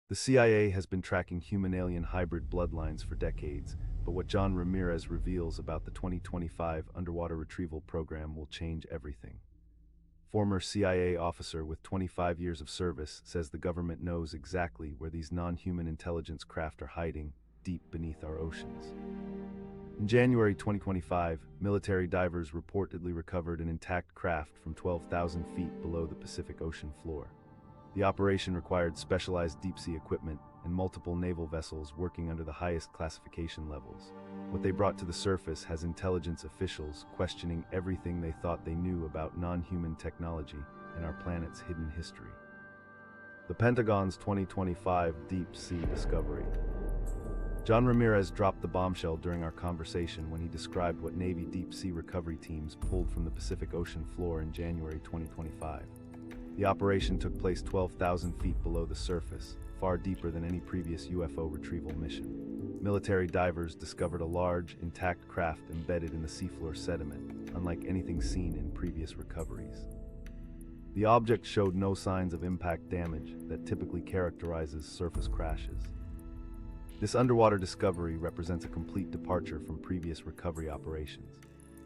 The CIA has been tracking human-alien hybrid bloodlines for decades, but what John Ramirez reveals about the 2025 underwater retrieval program will change everything. Former CIA officer with 25 years of service says the government knows exactly where these non-human intelligence craft are hiding, deep beneath our oceans. In January 2025, military divers reportedly recovered an intact craft from 12,000 feet below the Pacific Ocean floor. The operation required specialized deep-sea equipment and multiple naval vessels working under the highest classification levels. What they brought to the surface has intelligence officials questioning everything they thought they knew about non-human technology and our planet's hidden history. The Pentagon's 2025 deep-sea discovery. John Ramirez dropped the bombshell during our conversation when he described what Navy deep-sea recovery teams pulled from the Pacific Ocean floor in January 2025. The operation took place 12,000 feet below the surface, far deeper than any previous UFO retrieval mission. Military divers discovered a large, intact craft embedded in the seafloor sediment, unlike anything seen in previous recoveries. The object showed no signs of impact damage that typically characterizes surface crashes. This underwater discovery represents a complete departure from previous recovery operations.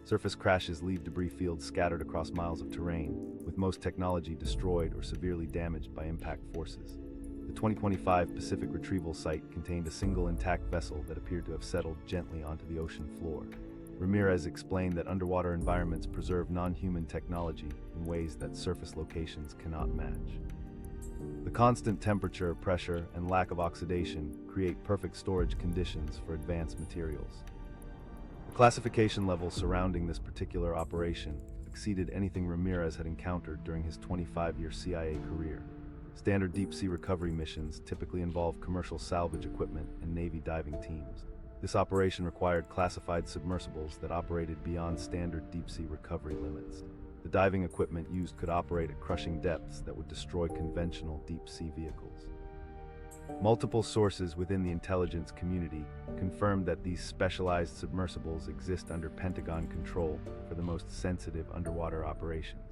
Surface crashes leave debris fields scattered across miles of terrain, with most technology destroyed or severely damaged by impact forces. The 2025 Pacific Retrieval site contained a single intact vessel that appeared to have settled gently onto the ocean floor. Ramirez explained that underwater environments preserve non-human technology in ways that surface locations cannot match. The constant temperature, pressure, and lack of oxidation create perfect storage conditions for advanced materials. The classification levels surrounding this particular operation exceeded anything Ramirez had encountered during his 25-year CIA career. Standard deep-sea recovery missions typically involve commercial salvage equipment and Navy diving teams. This operation required classified submersibles that operated beyond standard deep-sea recovery limits. The diving equipment used could operate at crushing depths that would destroy conventional deep-sea vehicles. Multiple sources within the intelligence community confirmed that these specialized submersibles exist under Pentagon control for the most sensitive underwater operations.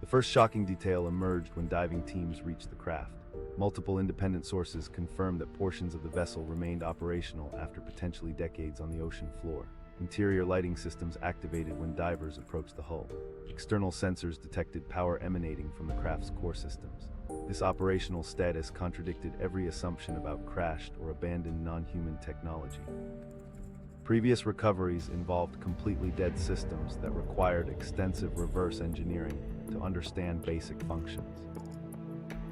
The first shocking detail emerged when diving teams reached the craft. Multiple independent sources confirmed that portions of the vessel remained operational after potentially decades on the ocean floor. Interior lighting systems activated when divers approached the hull. External sensors detected power emanating from the craft's core systems. This operational status contradicted every assumption about crashed or abandoned non-human technology. Previous recoveries involved completely dead systems that required extensive reverse engineering to understand basic functions.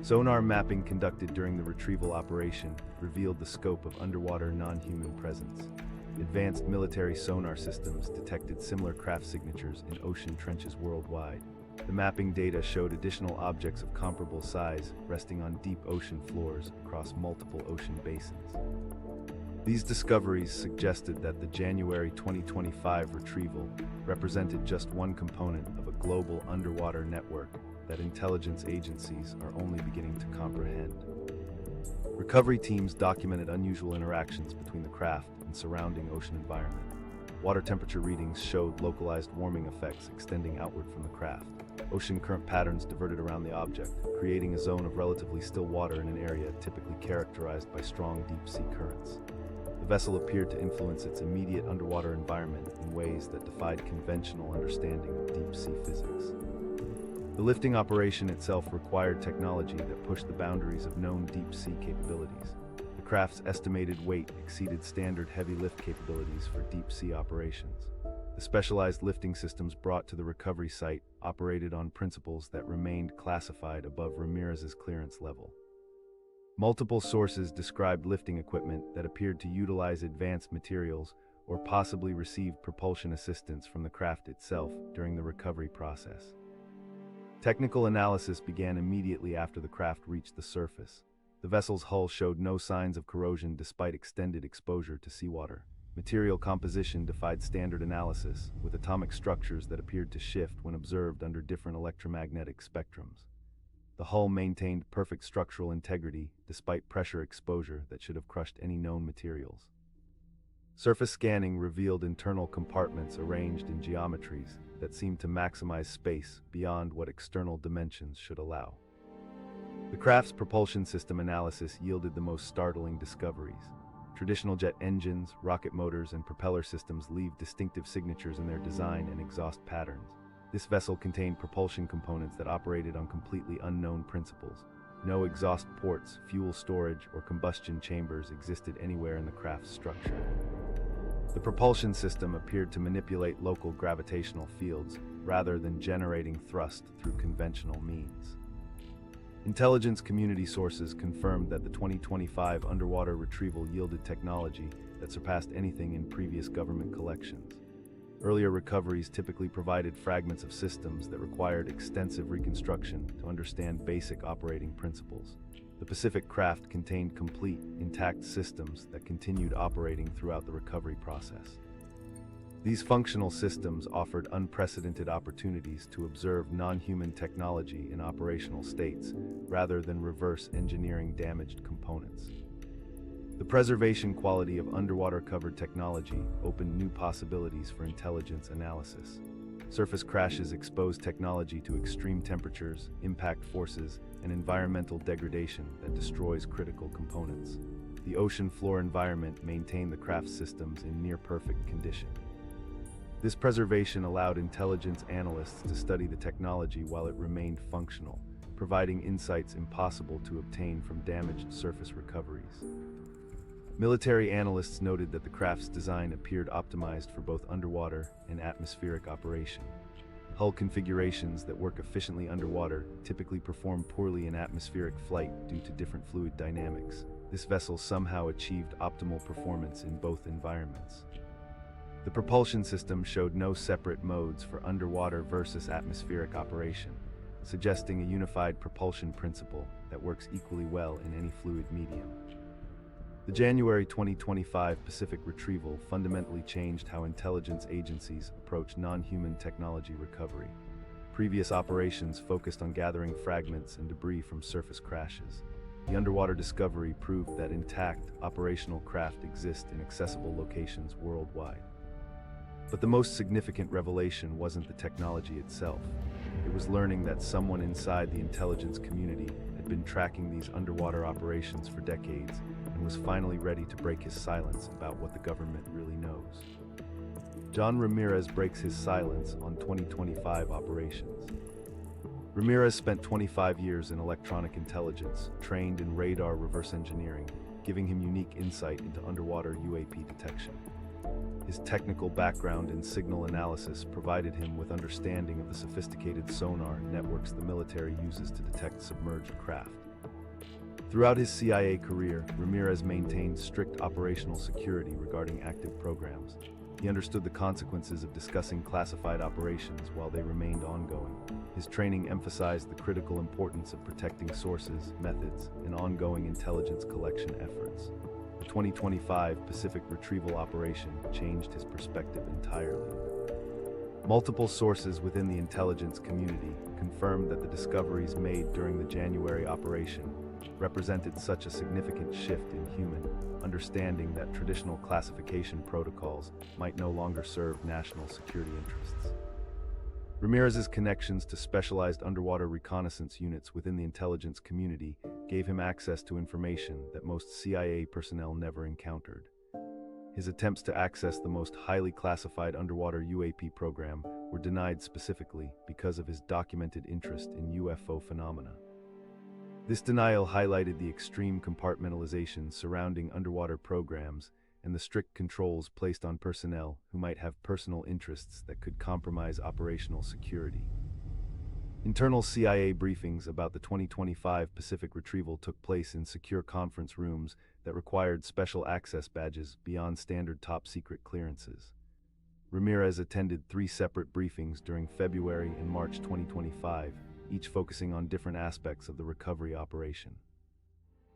Sonar mapping conducted during the retrieval operation revealed the scope of underwater non-human presence. Advanced military sonar systems detected similar craft signatures in ocean trenches worldwide. The mapping data showed additional objects of comparable size resting on deep ocean floors across multiple ocean basins. These discoveries suggested that the January 2025 retrieval represented just one component of a global underwater network that intelligence agencies are only beginning to comprehend. Recovery teams documented unusual interactions between the craft and surrounding ocean environment. Water temperature readings showed localized warming effects extending outward from the craft. Ocean current patterns diverted around the object, creating a zone of relatively still water in an area typically characterized by strong deep-sea currents. The vessel appeared to influence its immediate underwater environment in ways that defied conventional understanding of deep-sea physics. The lifting operation itself required technology that pushed the boundaries of known deep-sea capabilities. The craft's estimated weight exceeded standard heavy lift capabilities for deep-sea operations. The specialized lifting systems brought to the recovery site operated on principles that remained classified above Ramirez's clearance level. Multiple sources described lifting equipment that appeared to utilize advanced materials or possibly received propulsion assistance from the craft itself during the recovery process. Technical analysis began immediately after the craft reached the surface. The vessel's hull showed no signs of corrosion despite extended exposure to seawater. Material composition defied standard analysis, with atomic structures that appeared to shift when observed under different electromagnetic spectrums. The hull maintained perfect structural integrity despite pressure exposure that should have crushed any known materials. Surface scanning revealed internal compartments arranged in geometries that seemed to maximize space beyond what external dimensions should allow. The craft's propulsion system analysis yielded the most startling discoveries. Traditional jet engines, rocket motors, and propeller systems leave distinctive signatures in their design and exhaust patterns. This vessel contained propulsion components that operated on completely unknown principles. No exhaust ports, fuel storage, or combustion chambers existed anywhere in the craft's structure. The propulsion system appeared to manipulate local gravitational fields rather than generating thrust through conventional means. Intelligence community sources confirmed that the 2025 underwater retrieval yielded technology that surpassed anything in previous government collections. Earlier recoveries typically provided fragments of systems that required extensive reconstruction to understand basic operating principles. The Pacific craft contained complete, intact systems that continued operating throughout the recovery process. These functional systems offered unprecedented opportunities to observe non-human technology in operational states, rather than reverse engineering damaged components. The preservation quality of underwater-covered technology opened new possibilities for intelligence analysis. Surface crashes exposed technology to extreme temperatures, impact forces, and environmental degradation that destroys critical components. The ocean floor environment maintained the craft systems in near-perfect condition. This preservation allowed intelligence analysts to study the technology while it remained functional, providing insights impossible to obtain from damaged surface recoveries. Military analysts noted that the craft's design appeared optimized for both underwater and atmospheric operation. Hull configurations that work efficiently underwater typically perform poorly in atmospheric flight due to different fluid dynamics. This vessel somehow achieved optimal performance in both environments. The propulsion system showed no separate modes for underwater versus atmospheric operation, suggesting a unified propulsion principle that works equally well in any fluid medium. The January 2025 Pacific Retrieval fundamentally changed how intelligence agencies approach non-human technology recovery. Previous operations focused on gathering fragments and debris from surface crashes. The underwater discovery proved that intact, operational craft exist in accessible locations worldwide. But the most significant revelation wasn't the technology itself. It was learning that someone inside the intelligence community had been tracking these underwater operations for decades and was finally ready to break his silence about what the government really knows. John Ramirez breaks his silence on 2025 operations. Ramirez spent 25 years in electronic intelligence, trained in radar reverse engineering, giving him unique insight into underwater UAP detection. His technical background in signal analysis provided him with understanding of the sophisticated sonar networks the military uses to detect submerged craft. Throughout his CIA career, Ramirez maintained strict operational security regarding active programs. He understood the consequences of discussing classified operations while they remained ongoing. His training emphasized the critical importance of protecting sources, methods, and ongoing intelligence collection efforts. The 2025 Pacific Retrieval operation changed his perspective entirely. Multiple sources within the intelligence community confirmed that the discoveries made during the January operation represented such a significant shift in human understanding that traditional classification protocols might no longer serve national security interests. Ramirez's connections to specialized underwater reconnaissance units within the intelligence community gave him access to information that most CIA personnel never encountered. His attempts to access the most highly classified underwater UAP program were denied specifically because of his documented interest in UFO phenomena. This denial highlighted the extreme compartmentalization surrounding underwater programs and the strict controls placed on personnel who might have personal interests that could compromise operational security. Internal CIA briefings about the 2025 Pacific Retrieval took place in secure conference rooms that required special access badges beyond standard top-secret clearances. Ramirez attended 3 separate briefings during February and March 2025, each focusing on different aspects of the recovery operation.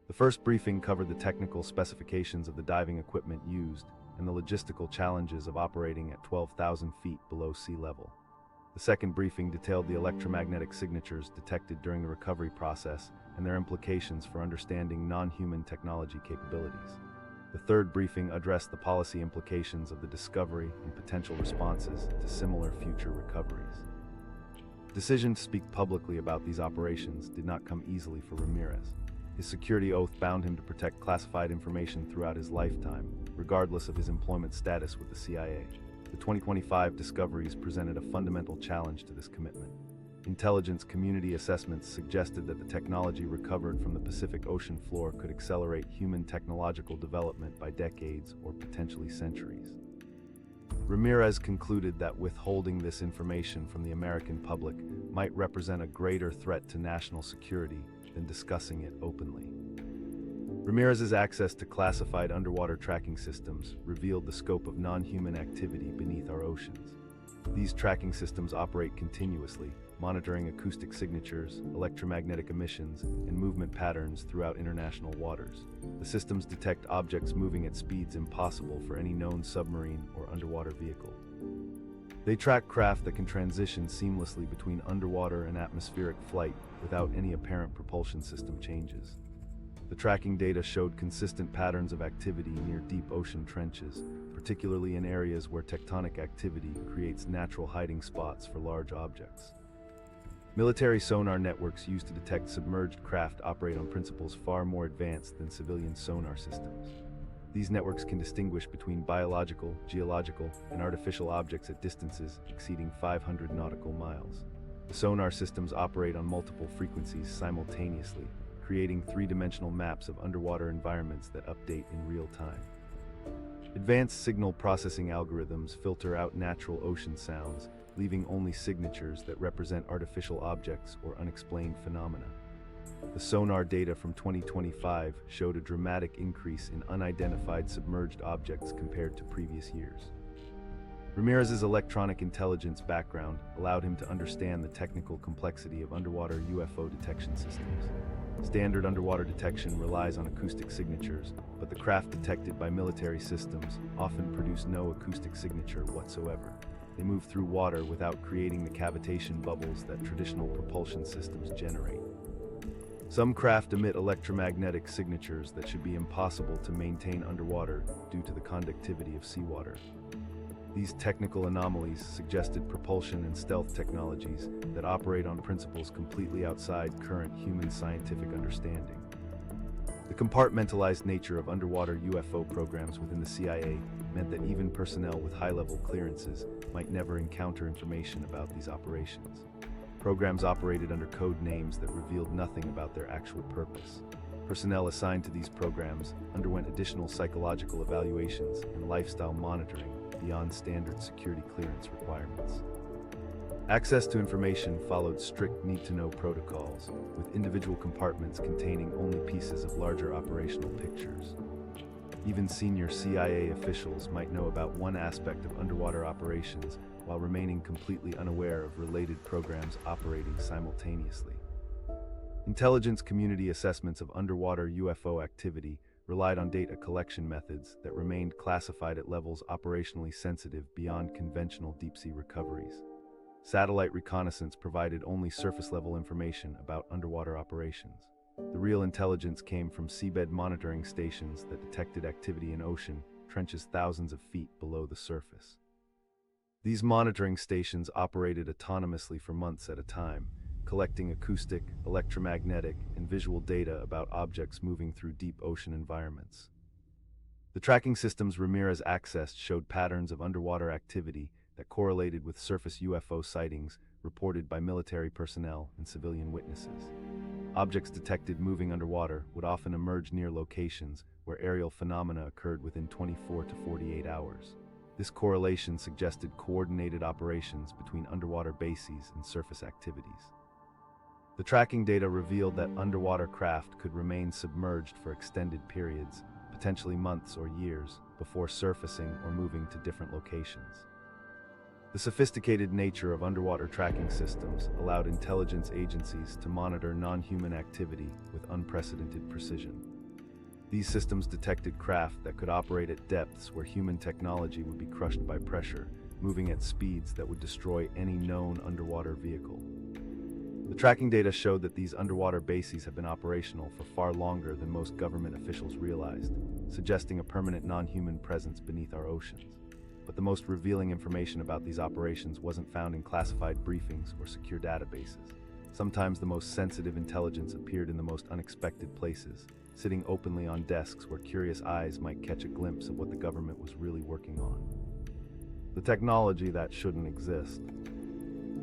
The first briefing covered the technical specifications of the diving equipment used and the logistical challenges of operating at 12,000 feet below sea level. The second briefing detailed the electromagnetic signatures detected during the recovery process and their implications for understanding non-human technology capabilities. The third briefing addressed the policy implications of the discovery and potential responses to similar future recoveries. decision to speak publicly about these operations did not come easily for Ramirez. His security oath bound him to protect classified information throughout his lifetime, regardless of his employment status with the CIA. The 2025 discoveries presented a fundamental challenge to this commitment. Intelligence community assessments suggested that the technology recovered from the Pacific Ocean floor could accelerate human technological development by decades or potentially centuries. Ramirez concluded that withholding this information from the American public might represent a greater threat to national security than discussing it openly. Ramirez's access to classified underwater tracking systems revealed the scope of non-human activity beneath our oceans. These tracking systems operate continuously, monitoring acoustic signatures, electromagnetic emissions, and movement patterns throughout international waters. The systems detect objects moving at speeds impossible for any known submarine or underwater vehicle. They track craft that can transition seamlessly between underwater and atmospheric flight without any apparent propulsion system changes. The tracking data showed consistent patterns of activity near deep ocean trenches, particularly in areas where tectonic activity creates natural hiding spots for large objects. Military sonar networks used to detect submerged craft operate on principles far more advanced than civilian sonar systems. These networks can distinguish between biological, geological, and artificial objects at distances exceeding 500 nautical miles. The sonar systems operate on multiple frequencies simultaneously, creating three-dimensional maps of underwater environments that update in real time. Advanced signal processing algorithms filter out natural ocean sounds, leaving only signatures that represent artificial objects or unexplained phenomena. The sonar data from 2025 showed a dramatic increase in unidentified submerged objects compared to previous years. Ramirez's electronic intelligence background allowed him to understand the technical complexity of underwater UFO detection systems. Standard underwater detection relies on acoustic signatures, but the craft detected by military systems often produce no acoustic signature whatsoever. They move through water without creating the cavitation bubbles that traditional propulsion systems generate. Some craft emit electromagnetic signatures that should be impossible to maintain underwater due to the conductivity of seawater. These technical anomalies suggested propulsion and stealth technologies that operate on principles completely outside current human scientific understanding. The compartmentalized nature of underwater UFO programs within the CIA meant that even personnel with high-level clearances might never encounter information about these operations. Programs operated under code names that revealed nothing about their actual purpose. Personnel assigned to these programs underwent additional psychological evaluations and lifestyle monitoring beyond standard security clearance requirements. Access to information followed strict need-to-know protocols, with individual compartments containing only pieces of larger operational pictures. Even senior CIA officials might know about one aspect of underwater operations while remaining completely unaware of related programs operating simultaneously. Intelligence community assessments of underwater UFO activity relied on data collection methods that remained classified at levels operationally sensitive beyond conventional deep-sea recoveries. Satellite reconnaissance provided only surface-level information about underwater operations. The real intelligence came from seabed monitoring stations that detected activity in ocean trenches thousands of feet below the surface. These monitoring stations operated autonomously for months at a time, collecting acoustic, electromagnetic, and visual data about objects moving through deep ocean environments. The tracking systems Ramirez accessed showed patterns of underwater activity that correlated with surface UFO sightings reported by military personnel and civilian witnesses. Objects detected moving underwater would often emerge near locations where aerial phenomena occurred within 24 to 48 hours. This correlation suggested coordinated operations between underwater bases and surface activities. The tracking data revealed that underwater craft could remain submerged for extended periods, potentially months or years, before surfacing or moving to different locations. The sophisticated nature of underwater tracking systems allowed intelligence agencies to monitor non-human activity with unprecedented precision. These systems detected craft that could operate at depths where human technology would be crushed by pressure, moving at speeds that would destroy any known underwater vehicle. The tracking data showed that these underwater bases have been operational for far longer than most government officials realized, suggesting a permanent non-human presence beneath our oceans. but the most revealing information about these operations wasn't found in classified briefings or secure databases. Sometimes the most sensitive intelligence appeared in the most unexpected places, sitting openly on desks where curious eyes might catch a glimpse of what the government was really working on. The technology that shouldn't exist.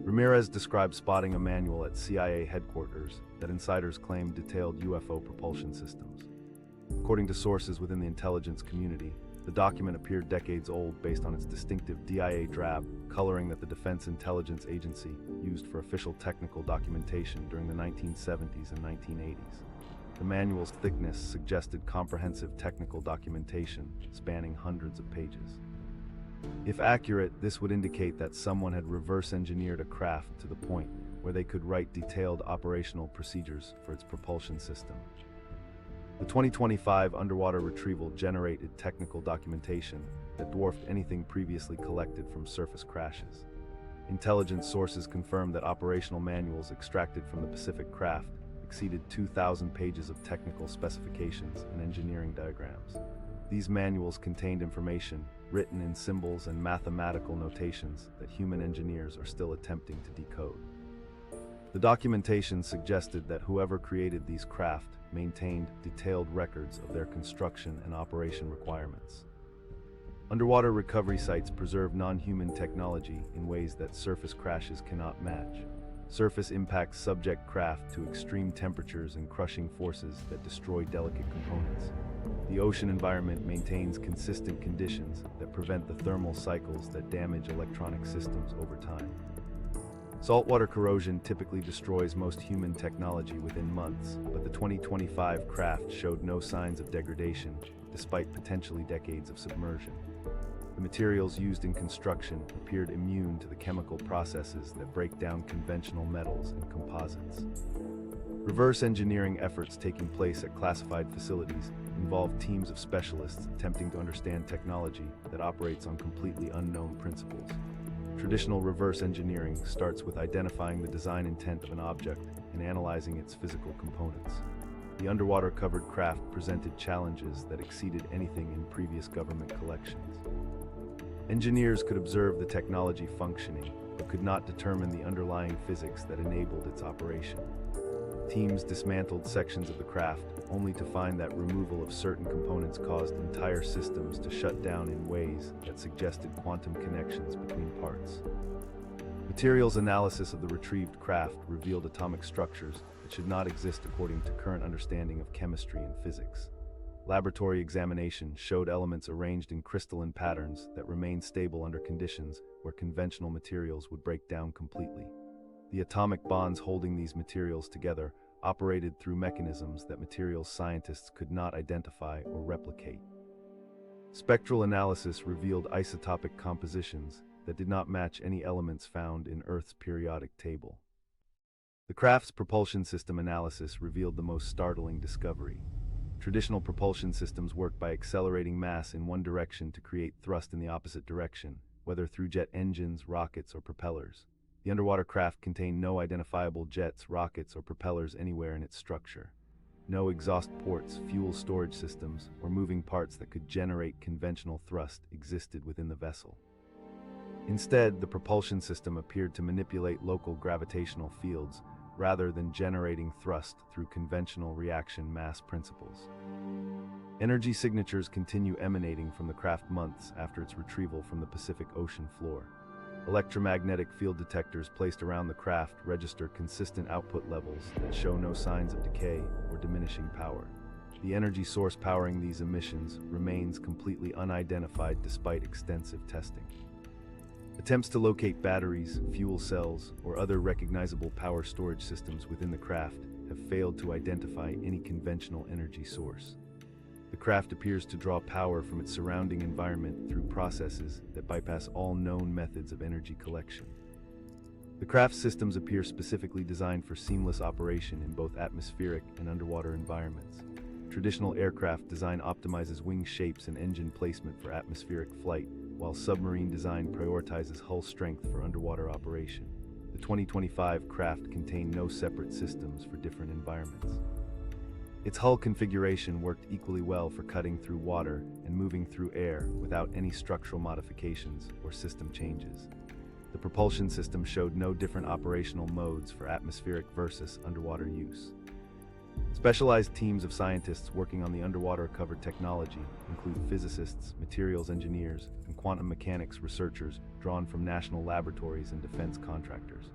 Ramirez described spotting a manual at CIA headquarters that insiders claimed detailed UFO propulsion systems. According to sources within the intelligence community, the document appeared decades old based on its distinctive DIA drab coloring that the Defense Intelligence Agency used for official technical documentation during the 1970s and 1980s. The manual's thickness suggested comprehensive technical documentation spanning hundreds of pages. If accurate, this would indicate that someone had reverse engineered a craft to the point where they could write detailed operational procedures for its propulsion system. The 2025 underwater retrieval generated technical documentation that dwarfed anything previously collected from surface crashes. Intelligence sources confirmed that operational manuals extracted from the Pacific craft exceeded 2,000 pages of technical specifications and engineering diagrams. These manuals contained information written in symbols and mathematical notations that human engineers are still attempting to decode. The documentation suggested that whoever created these craft maintained detailed records of their construction and operation requirements. Underwater recovery sites preserve non-human technology in ways that surface crashes cannot match. Surface impacts subject craft to extreme temperatures and crushing forces that destroy delicate components. The ocean environment maintains consistent conditions that prevent the thermal cycles that damage electronic systems over time. Saltwater corrosion typically destroys most human technology within months, but the 2025 craft showed no signs of degradation, despite potentially decades of submersion. The materials used in construction appeared immune to the chemical processes that break down conventional metals and composites. Reverse engineering efforts taking place at classified facilities involve teams of specialists attempting to understand technology that operates on completely unknown principles. Traditional reverse engineering starts with identifying the design intent of an object and analyzing its physical components. The underwater covered craft presented challenges that exceeded anything in previous government collections. Engineers could observe the technology functioning, but could not determine the underlying physics that enabled its operation. Teams dismantled sections of the craft, only to find that removal of certain components caused entire systems to shut down in ways that suggested quantum connections between parts. Materials analysis of the retrieved craft revealed atomic structures that should not exist according to current understanding of chemistry and physics. Laboratory examination showed elements arranged in crystalline patterns that remained stable under conditions where conventional materials would break down completely. The atomic bonds holding these materials together operated through mechanisms that materials scientists could not identify or replicate. Spectral analysis revealed isotopic compositions that did not match any elements found in Earth's periodic table. The craft's propulsion system analysis revealed the most startling discovery. Traditional propulsion systems work by accelerating mass in one direction to create thrust in the opposite direction, whether through jet engines, rockets, or propellers. The underwater craft contained no identifiable jets, rockets, or propellers anywhere in its structure. No exhaust ports, fuel storage systems, or moving parts that could generate conventional thrust existed within the vessel. Instead, the propulsion system appeared to manipulate local gravitational fields rather than generating thrust through conventional reaction mass principles. Energy signatures continue emanating from the craft months after its retrieval from the Pacific Ocean floor. Electromagnetic field detectors placed around the craft register consistent output levels that show no signs of decay or diminishing power. The energy source powering these emissions remains completely unidentified despite extensive testing. Attempts to locate batteries, fuel cells, or other recognizable power storage systems within the craft have failed to identify any conventional energy source. The craft appears to draw power from its surrounding environment through processes that bypass all known methods of energy collection. The craft systems appear specifically designed for seamless operation in both atmospheric and underwater environments. Traditional aircraft design optimizes wing shapes and engine placement for atmospheric flight, while submarine design prioritizes hull strength for underwater operation. The 2025 craft contained no separate systems for different environments. Its hull configuration worked equally well for cutting through water and moving through air without any structural modifications or system changes. The propulsion system showed no different operational modes for atmospheric versus underwater use. Specialized teams of scientists working on the underwater covered technology include physicists, materials engineers, and quantum mechanics researchers drawn from national laboratories and defense contractors.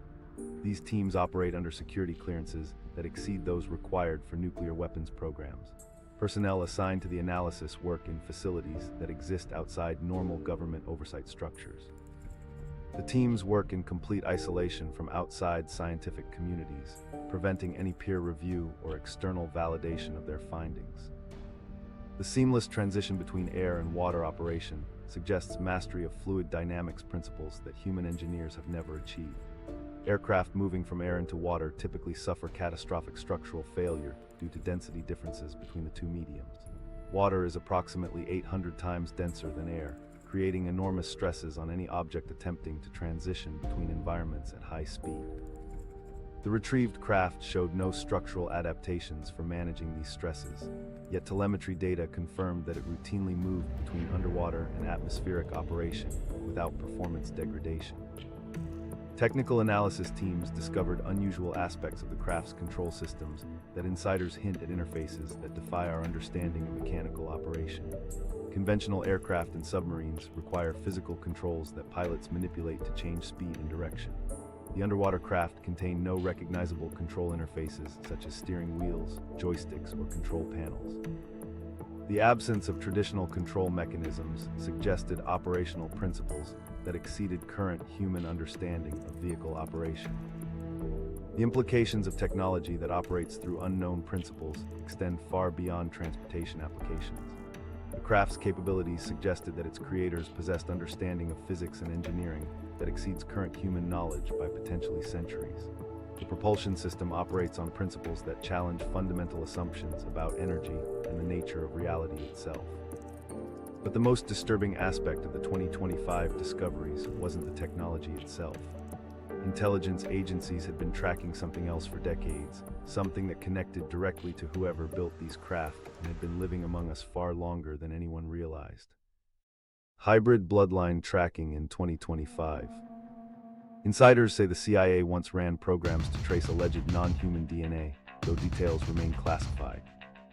These teams operate under security clearances that exceed those required for nuclear weapons programs. Personnel assigned to the analysis work in facilities that exist outside normal government oversight structures. The teams work in complete isolation from outside scientific communities, preventing any peer review or external validation of their findings. The seamless transition between air and water operation suggests mastery of fluid dynamics principles that human engineers have never achieved. Aircraft moving from air into water typically suffer catastrophic structural failure due to density differences between the two mediums. Water is approximately 800 times denser than air, creating enormous stresses on any object attempting to transition between environments at high speed. The retrieved craft showed no structural adaptations for managing these stresses, yet telemetry data confirmed that it routinely moved between underwater and atmospheric operation without performance degradation. Technical analysis teams discovered unusual aspects of the craft's control systems that insiders hint at interfaces that defy our understanding of mechanical operation. Conventional aircraft and submarines require physical controls that pilots manipulate to change speed and direction. The underwater craft contained no recognizable control interfaces such as steering wheels, joysticks, or control panels. The absence of traditional control mechanisms suggested operational principles that exceeded current human understanding of vehicle operation. The implications of technology that operates through unknown principles extend far beyond transportation applications. The craft's capabilities suggested that its creators possessed understanding of physics and engineering that exceeds current human knowledge by potentially centuries. The propulsion system operates on principles that challenge fundamental assumptions about energy and the nature of reality itself. But the most disturbing aspect of the 2025 discoveries wasn't the technology itself. Intelligence agencies had been tracking something else for decades, something that connected directly to whoever built these craft and had been living among us far longer than anyone realized. Hybrid bloodline tracking in 2025. Insiders say the CIA once ran programs to trace alleged non-human DNA, though details remain classified.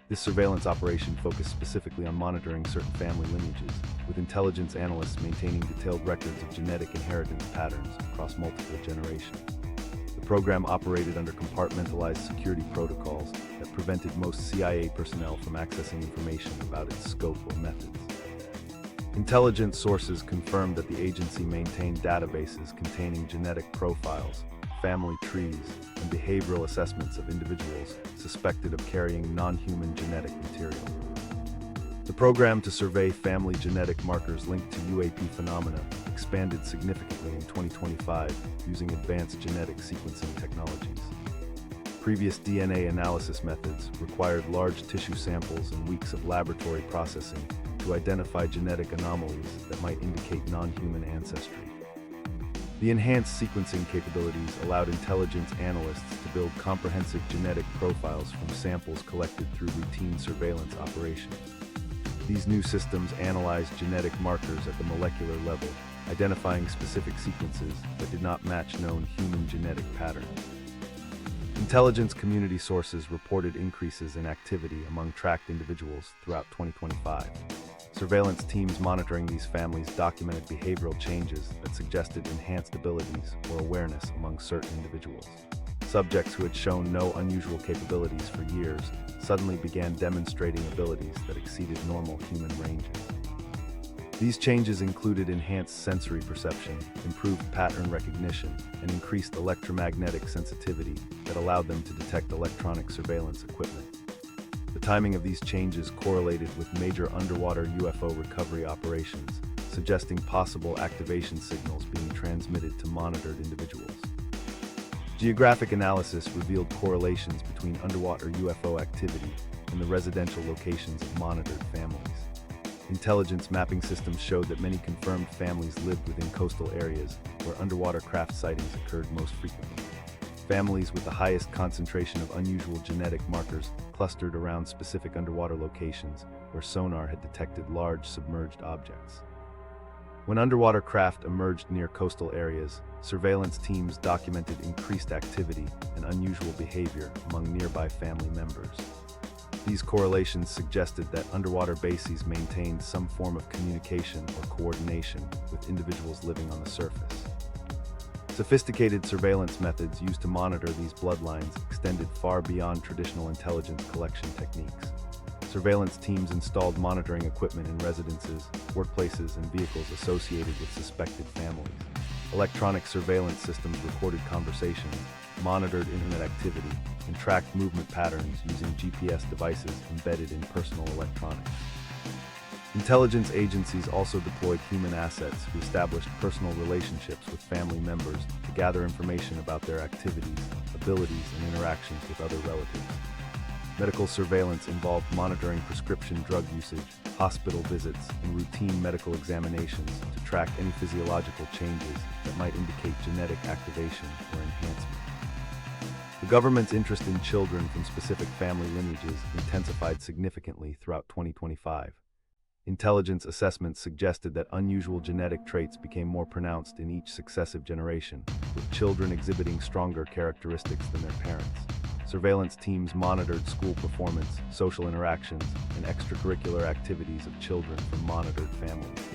This surveillance operation focused specifically on monitoring certain family lineages, with intelligence analysts maintaining detailed records of genetic inheritance patterns across multiple generations. The program operated under compartmentalized security protocols that prevented most CIA personnel from accessing information about its scope or methods. Intelligence sources confirmed that the agency maintained databases containing genetic profiles, family trees, and behavioral assessments of individuals suspected of carrying non-human genetic material. The program to survey family genetic markers linked to UAP phenomena expanded significantly in 2025 using advanced genetic sequencing technologies. Previous DNA analysis methods required large tissue samples and weeks of laboratory processing to identify genetic anomalies that might indicate non-human ancestry. The enhanced sequencing capabilities allowed intelligence analysts to build comprehensive genetic profiles from samples collected through routine surveillance operations. These new systems analyzed genetic markers at the molecular level, identifying specific sequences that did not match known human genetic patterns. Intelligence community sources reported increases in activity among tracked individuals throughout 2025. Surveillance teams monitoring these families documented behavioral changes that suggested enhanced abilities or awareness among certain individuals. Subjects who had shown no unusual capabilities for years suddenly began demonstrating abilities that exceeded normal human ranges. These changes included enhanced sensory perception, improved pattern recognition, and increased electromagnetic sensitivity that allowed them to detect electronic surveillance equipment. The timing of these changes correlated with major underwater UFO recovery operations, suggesting possible activation signals being transmitted to monitored individuals. Geographic analysis revealed correlations between underwater UFO activity and the residential locations of monitored families. Intelligence mapping systems showed that many confirmed families lived within coastal areas where underwater craft sightings occurred most frequently. Families with the highest concentration of unusual genetic markers clustered around specific underwater locations where sonar had detected large submerged objects. When underwater craft emerged near coastal areas, surveillance teams documented increased activity and unusual behavior among nearby family members. These correlations suggested that underwater bases maintained some form of communication or coordination with individuals living on the surface. Sophisticated surveillance methods used to monitor these bloodlines extended far beyond traditional intelligence collection techniques. Surveillance teams installed monitoring equipment in residences, workplaces, and vehicles associated with suspected families. Electronic surveillance systems recorded conversations, monitored internet activity, and tracked movement patterns using GPS devices embedded in personal electronics. Intelligence agencies also deployed human assets who established personal relationships with family members to gather information about their activities, abilities, and interactions with other relatives. Medical surveillance involved monitoring prescription drug usage, hospital visits, and routine medical examinations to track any physiological changes that might indicate genetic activation or enhancement. The government's interest in children from specific family lineages intensified significantly throughout 2025. Intelligence assessments suggested that unusual genetic traits became more pronounced in each successive generation, with children exhibiting stronger characteristics than their parents. Surveillance teams monitored school performance, social interactions, and extracurricular activities of children from monitored families.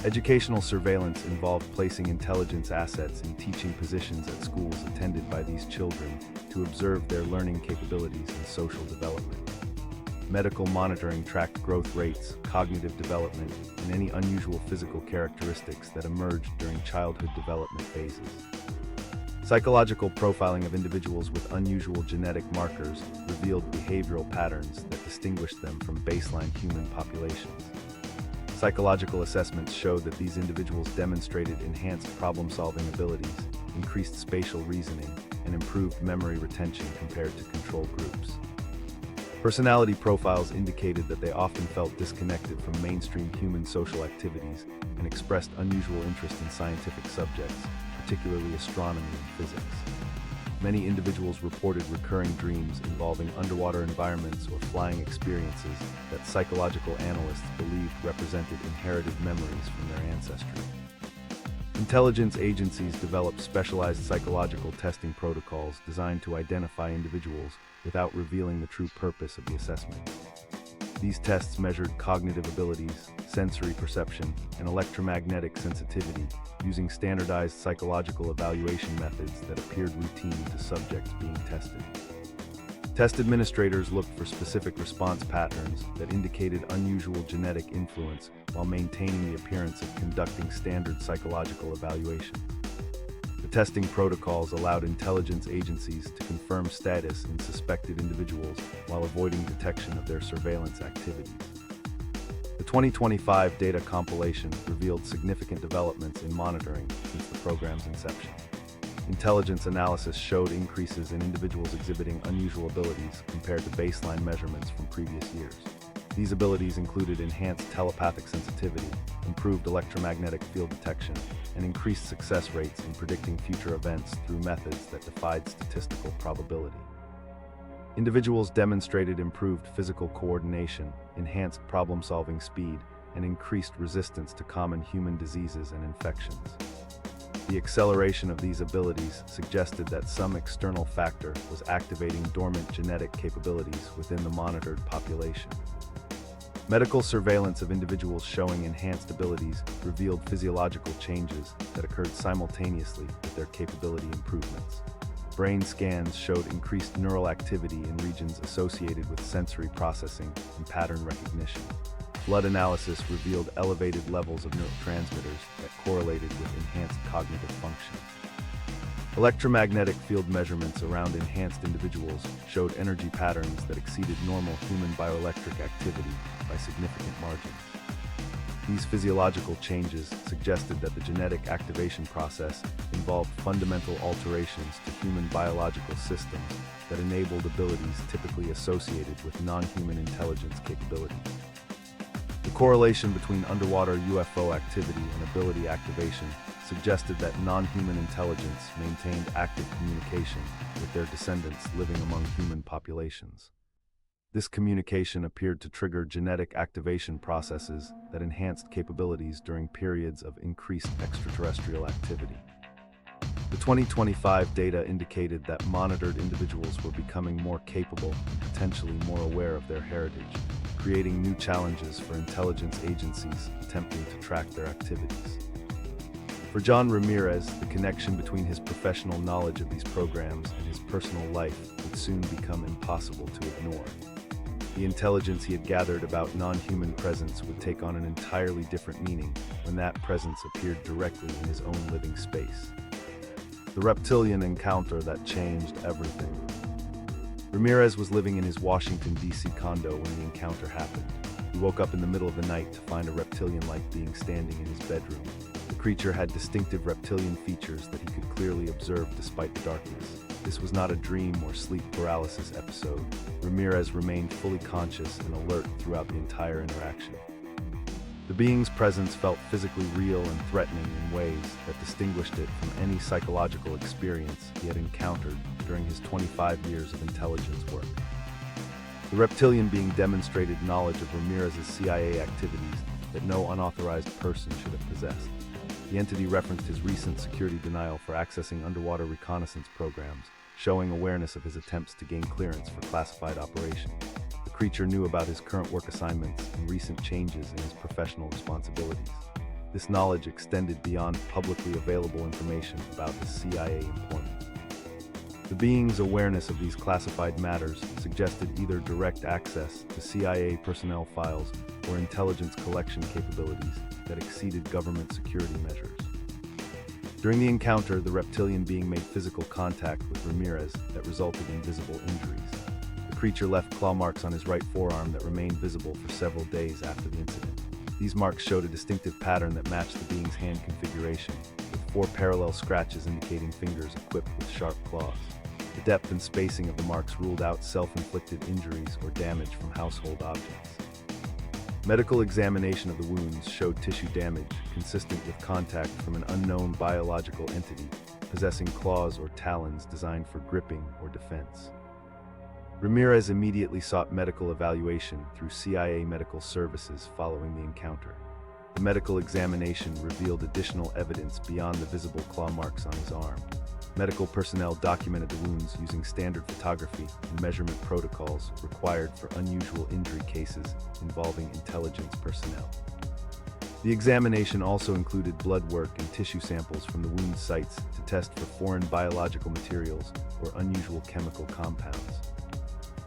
Educational surveillance involved placing intelligence assets in teaching positions at schools attended by these children to observe their learning capabilities and social development. Medical monitoring tracked growth rates, cognitive development, and any unusual physical characteristics that emerged during childhood development phases. Psychological profiling of individuals with unusual genetic markers revealed behavioral patterns that distinguished them from baseline human populations. Psychological assessments showed that these individuals demonstrated enhanced problem-solving abilities, increased spatial reasoning, and improved memory retention compared to control groups. Personality profiles indicated that they often felt disconnected from mainstream human social activities and expressed unusual interest in scientific subjects, particularly astronomy and physics. Many individuals reported recurring dreams involving underwater environments or flying experiences that psychological analysts believed represented inherited memories from their ancestry. Intelligence agencies developed specialized psychological testing protocols designed to identify individuals without revealing the true purpose of the assessment. These tests measured cognitive abilities, sensory perception, and electromagnetic sensitivity using standardized psychological evaluation methods that appeared routine to subjects being tested. Test administrators looked for specific response patterns that indicated unusual genetic influence while maintaining the appearance of conducting standard psychological evaluations. The testing protocols allowed intelligence agencies to confirm status in suspected individuals while avoiding detection of their surveillance activities. The 2025 data compilation revealed significant developments in monitoring since the program's inception. Intelligence analysis showed increases in individuals exhibiting unusual abilities compared to baseline measurements from previous years. These abilities included enhanced telepathic sensitivity, improved electromagnetic field detection, and increased success rates in predicting future events through methods that defied statistical probability. Individuals demonstrated improved physical coordination, enhanced problem-solving speed, and increased resistance to common human diseases and infections. The acceleration of these abilities suggested that some external factor was activating dormant genetic capabilities within the monitored population. Medical surveillance of individuals showing enhanced abilities revealed physiological changes that occurred simultaneously with their capability improvements. Brain scans showed increased neural activity in regions associated with sensory processing and pattern recognition. Blood analysis revealed elevated levels of neurotransmitters that correlated with enhanced cognitive function. Electromagnetic field measurements around enhanced individuals showed energy patterns that exceeded normal human bioelectric activity by significant margins. These physiological changes suggested that the genetic activation process involved fundamental alterations to human biological systems that enabled abilities typically associated with non-human intelligence capabilities. The correlation between underwater UFO activity and ability activation suggested that non-human intelligence maintained active communication with their descendants living among human populations. This communication appeared to trigger genetic activation processes that enhanced capabilities during periods of increased extraterrestrial activity. The 2025 data indicated that monitored individuals were becoming more capable and potentially more aware of their heritage, creating new challenges for intelligence agencies attempting to track their activities. For John Ramirez, the connection between his professional knowledge of these programs and his personal life would soon become impossible to ignore. The intelligence he had gathered about non-human presence would take on an entirely different meaning when that presence appeared directly in his own living space. The reptilian encounter that changed everything. Ramirez was living in his Washington, D.C. condo when the encounter happened. He woke up in the middle of the night to find a reptilian-like being standing in his bedroom. The creature had distinctive reptilian features that he could clearly observe despite the darkness. This was not a dream or sleep paralysis episode. Ramirez remained fully conscious and alert throughout the entire interaction. The being's presence felt physically real and threatening in ways that distinguished it from any psychological experience he had encountered during his 25 years of intelligence work. The reptilian being demonstrated knowledge of Ramirez's CIA activities that no unauthorized person should have possessed. The entity referenced his recent security denial for accessing underwater reconnaissance programs, showing awareness of his attempts to gain clearance for classified operations. The creature knew about his current work assignments and recent changes in his professional responsibilities. This knowledge extended beyond publicly available information about his CIA employment. The being's awareness of these classified matters suggested either direct access to CIA personnel files or intelligence collection capabilities that exceeded government security measures. During the encounter, the reptilian being made physical contact with Ramirez that resulted in visible injuries. The creature left claw marks on his right forearm that remained visible for several days after the incident. These marks showed a distinctive pattern that matched the being's hand configuration, with 4 parallel scratches indicating fingers equipped with sharp claws. The depth and spacing of the marks ruled out self-inflicted injuries or damage from household objects. Medical examination of the wounds showed tissue damage consistent with contact from an unknown biological entity possessing claws or talons designed for gripping or defense. Ramirez immediately sought medical evaluation through CIA Medical Services following the encounter. The medical examination revealed additional evidence beyond the visible claw marks on his arm. Medical personnel documented the wounds using standard photography and measurement protocols required for unusual injury cases involving intelligence personnel. The examination also included blood work and tissue samples from the wound sites to test for foreign biological materials or unusual chemical compounds.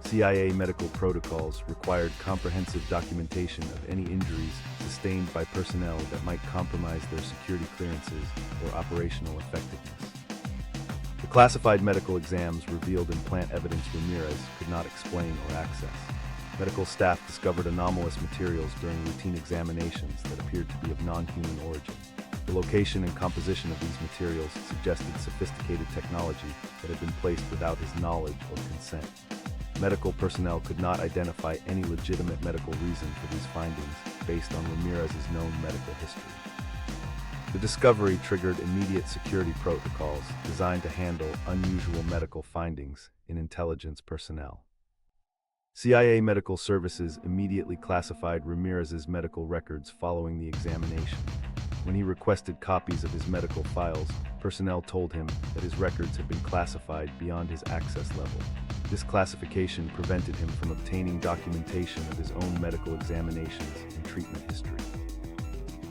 CIA medical protocols required comprehensive documentation of any injuries sustained by personnel that might compromise their security clearances or operational effectiveness. The classified medical exams revealed implant evidence Ramirez could not explain or access. Medical staff discovered anomalous materials during routine examinations that appeared to be of non-human origin. The location and composition of these materials suggested sophisticated technology that had been placed without his knowledge or consent. Medical personnel could not identify any legitimate medical reason for these findings based on Ramirez's known medical history. The discovery triggered immediate security protocols designed to handle unusual medical findings in intelligence personnel. CIA Medical Services immediately classified Ramirez's medical records following the examination. When he requested copies of his medical files, personnel told him that his records had been classified beyond his access level. This classification prevented him from obtaining documentation of his own medical examinations and treatment history.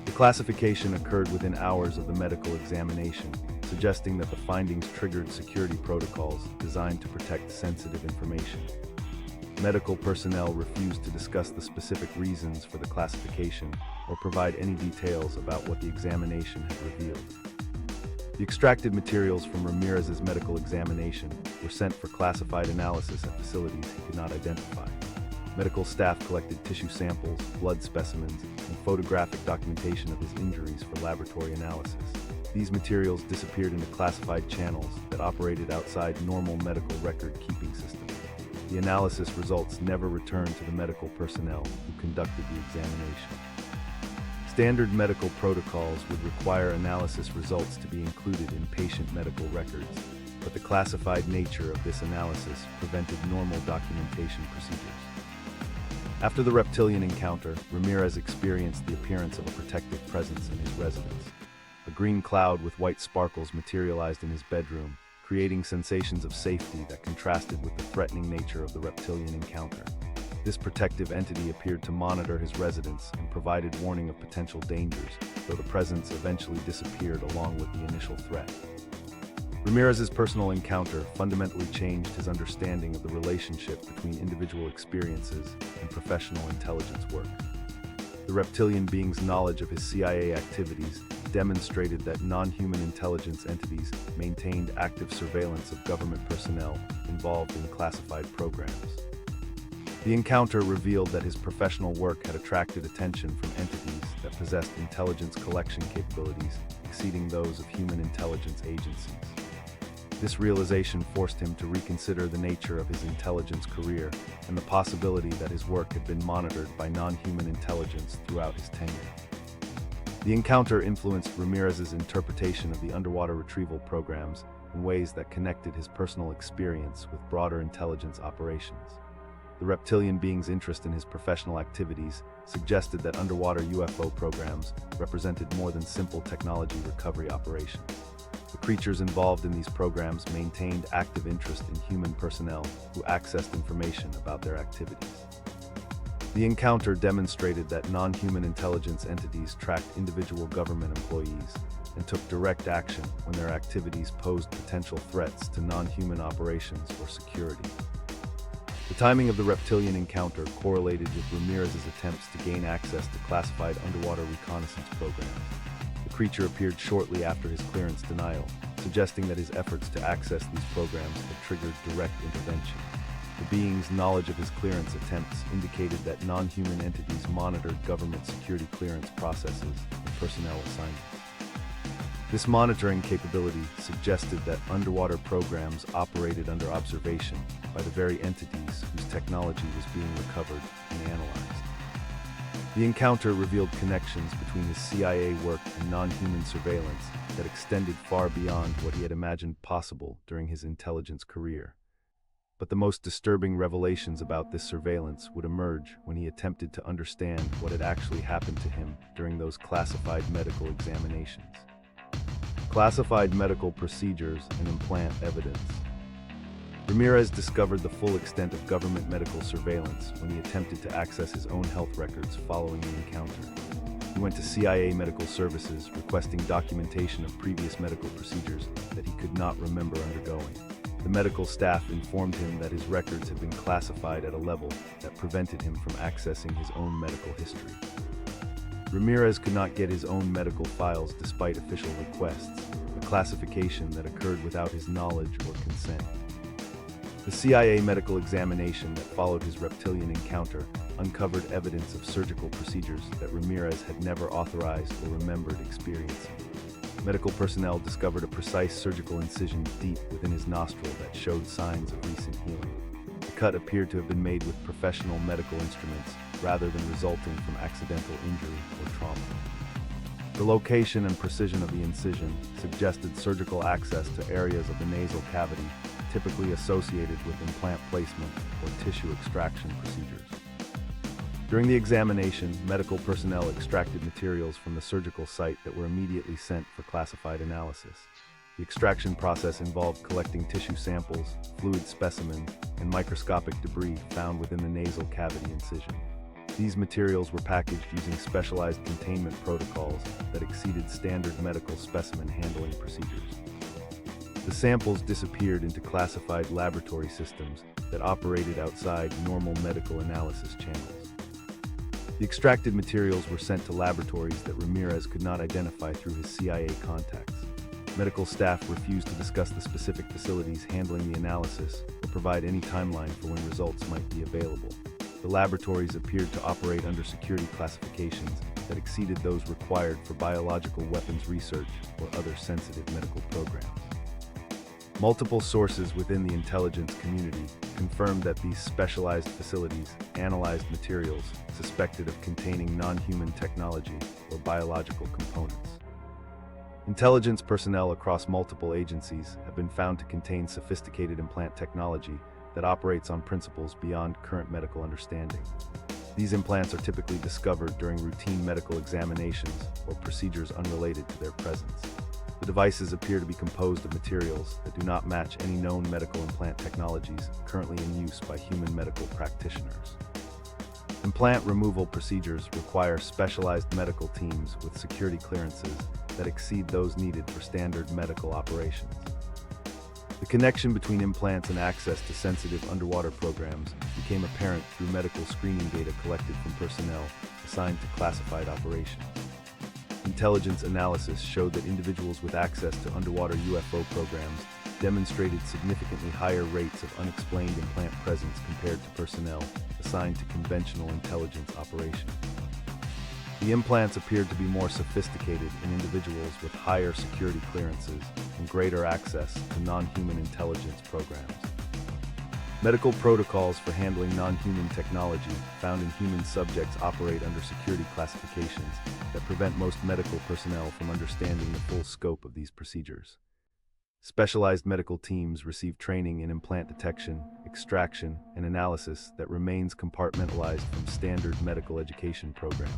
The classification occurred within hours of the medical examination, suggesting that the findings triggered security protocols designed to protect sensitive information. Medical personnel refused to discuss the specific reasons for the classification or provide any details about what the examination had revealed. The extracted materials from Ramirez's medical examination were sent for classified analysis at facilities he could not identify. Medical staff collected tissue samples, blood specimens, and photographic documentation of his injuries for laboratory analysis. These materials disappeared into classified channels that operated outside normal medical record-keeping systems. The analysis results never returned to the medical personnel who conducted the examination. Standard medical protocols would require analysis results to be included in patient medical records, but the classified nature of this analysis prevented normal documentation procedures. After the reptilian encounter, Ramirez experienced the appearance of a protective presence in his residence. A green cloud with white sparkles materialized in his bedroom, creating sensations of safety that contrasted with the threatening nature of the reptilian encounter. This protective entity appeared to monitor his residence and provided warning of potential dangers, though the presence eventually disappeared along with the initial threat. Ramirez's personal encounter fundamentally changed his understanding of the relationship between individual experiences and professional intelligence work. The reptilian being's knowledge of his CIA activities demonstrated that non-human intelligence entities maintained active surveillance of government personnel involved in classified programs. The encounter revealed that his professional work had attracted attention from entities that possessed intelligence collection capabilities exceeding those of human intelligence agencies. This realization forced him to reconsider the nature of his intelligence career and the possibility that his work had been monitored by non-human intelligence throughout his tenure. The encounter influenced Ramirez's interpretation of the underwater retrieval programs in ways that connected his personal experience with broader intelligence operations. The reptilian being's interest in his professional activities suggested that underwater UFO programs represented more than simple technology recovery operations. The creatures involved in these programs maintained active interest in human personnel who accessed information about their activities. The encounter demonstrated that non-human intelligence entities tracked individual government employees and took direct action when their activities posed potential threats to non-human operations or security. The timing of the reptilian encounter correlated with Ramirez's attempts to gain access to classified underwater reconnaissance programs. The creature appeared shortly after his clearance denial, suggesting that his efforts to access these programs had triggered direct intervention. The being's knowledge of his clearance attempts indicated that non-human entities monitored government security clearance processes and personnel assignments. This monitoring capability suggested that underwater programs operated under observation by the very entities whose technology was being recovered and analyzed. The encounter revealed connections between his CIA work and non-human surveillance that extended far beyond what he had imagined possible during his intelligence career. But the most disturbing revelations about this surveillance would emerge when he attempted to understand what had actually happened to him during those classified medical examinations. Classified medical procedures and implant evidence. Ramirez discovered the full extent of government medical surveillance when he attempted to access his own health records following the encounter. He went to CIA Medical Services requesting documentation of previous medical procedures that he could not remember undergoing. The medical staff informed him that his records had been classified at a level that prevented him from accessing his own medical history. Ramirez could not get his own medical files despite official requests, a classification that occurred without his knowledge or consent. The CIA medical examination that followed his reptilian encounter uncovered evidence of surgical procedures that Ramirez had never authorized or remembered experiencing. Medical personnel discovered a precise surgical incision deep within his nostril that showed signs of recent healing. The cut appeared to have been made with professional medical instruments rather than resulting from accidental injury or trauma. The location and precision of the incision suggested surgical access to areas of the nasal cavity typically associated with implant placement or tissue extraction procedures. During the examination, medical personnel extracted materials from the surgical site that were immediately sent for classified analysis. The extraction process involved collecting tissue samples, fluid specimens, and microscopic debris found within the nasal cavity incision. These materials were packaged using specialized containment protocols that exceeded standard medical specimen handling procedures. The samples disappeared into classified laboratory systems that operated outside normal medical analysis channels. The extracted materials were sent to laboratories that Ramirez could not identify through his CIA contacts. Medical staff refused to discuss the specific facilities handling the analysis or provide any timeline for when results might be available. The laboratories appeared to operate under security classifications that exceeded those required for biological weapons research or other sensitive medical programs. Multiple sources within the intelligence community confirmed that these specialized facilities analyzed materials suspected of containing non-human technology or biological components. Intelligence personnel across multiple agencies have been found to contain sophisticated implant technology that operates on principles beyond current medical understanding. These implants are typically discovered during routine medical examinations or procedures unrelated to their presence. The devices appear to be composed of materials that do not match any known medical implant technologies currently in use by human medical practitioners. Implant removal procedures require specialized medical teams with security clearances that exceed those needed for standard medical operations. The connection between implants and access to sensitive underwater programs became apparent through medical screening data collected from personnel assigned to classified operations. Intelligence analysis showed that individuals with access to underwater UFO programs demonstrated significantly higher rates of unexplained implant presence compared to personnel assigned to conventional intelligence operations. The implants appeared to be more sophisticated in individuals with higher security clearances and greater access to non-human intelligence programs. Medical protocols for handling non-human technology found in human subjects operate under security classifications that prevent most medical personnel from understanding the full scope of these procedures. Specialized medical teams receive training in implant detection, extraction, and analysis that remains compartmentalized from standard medical education programs.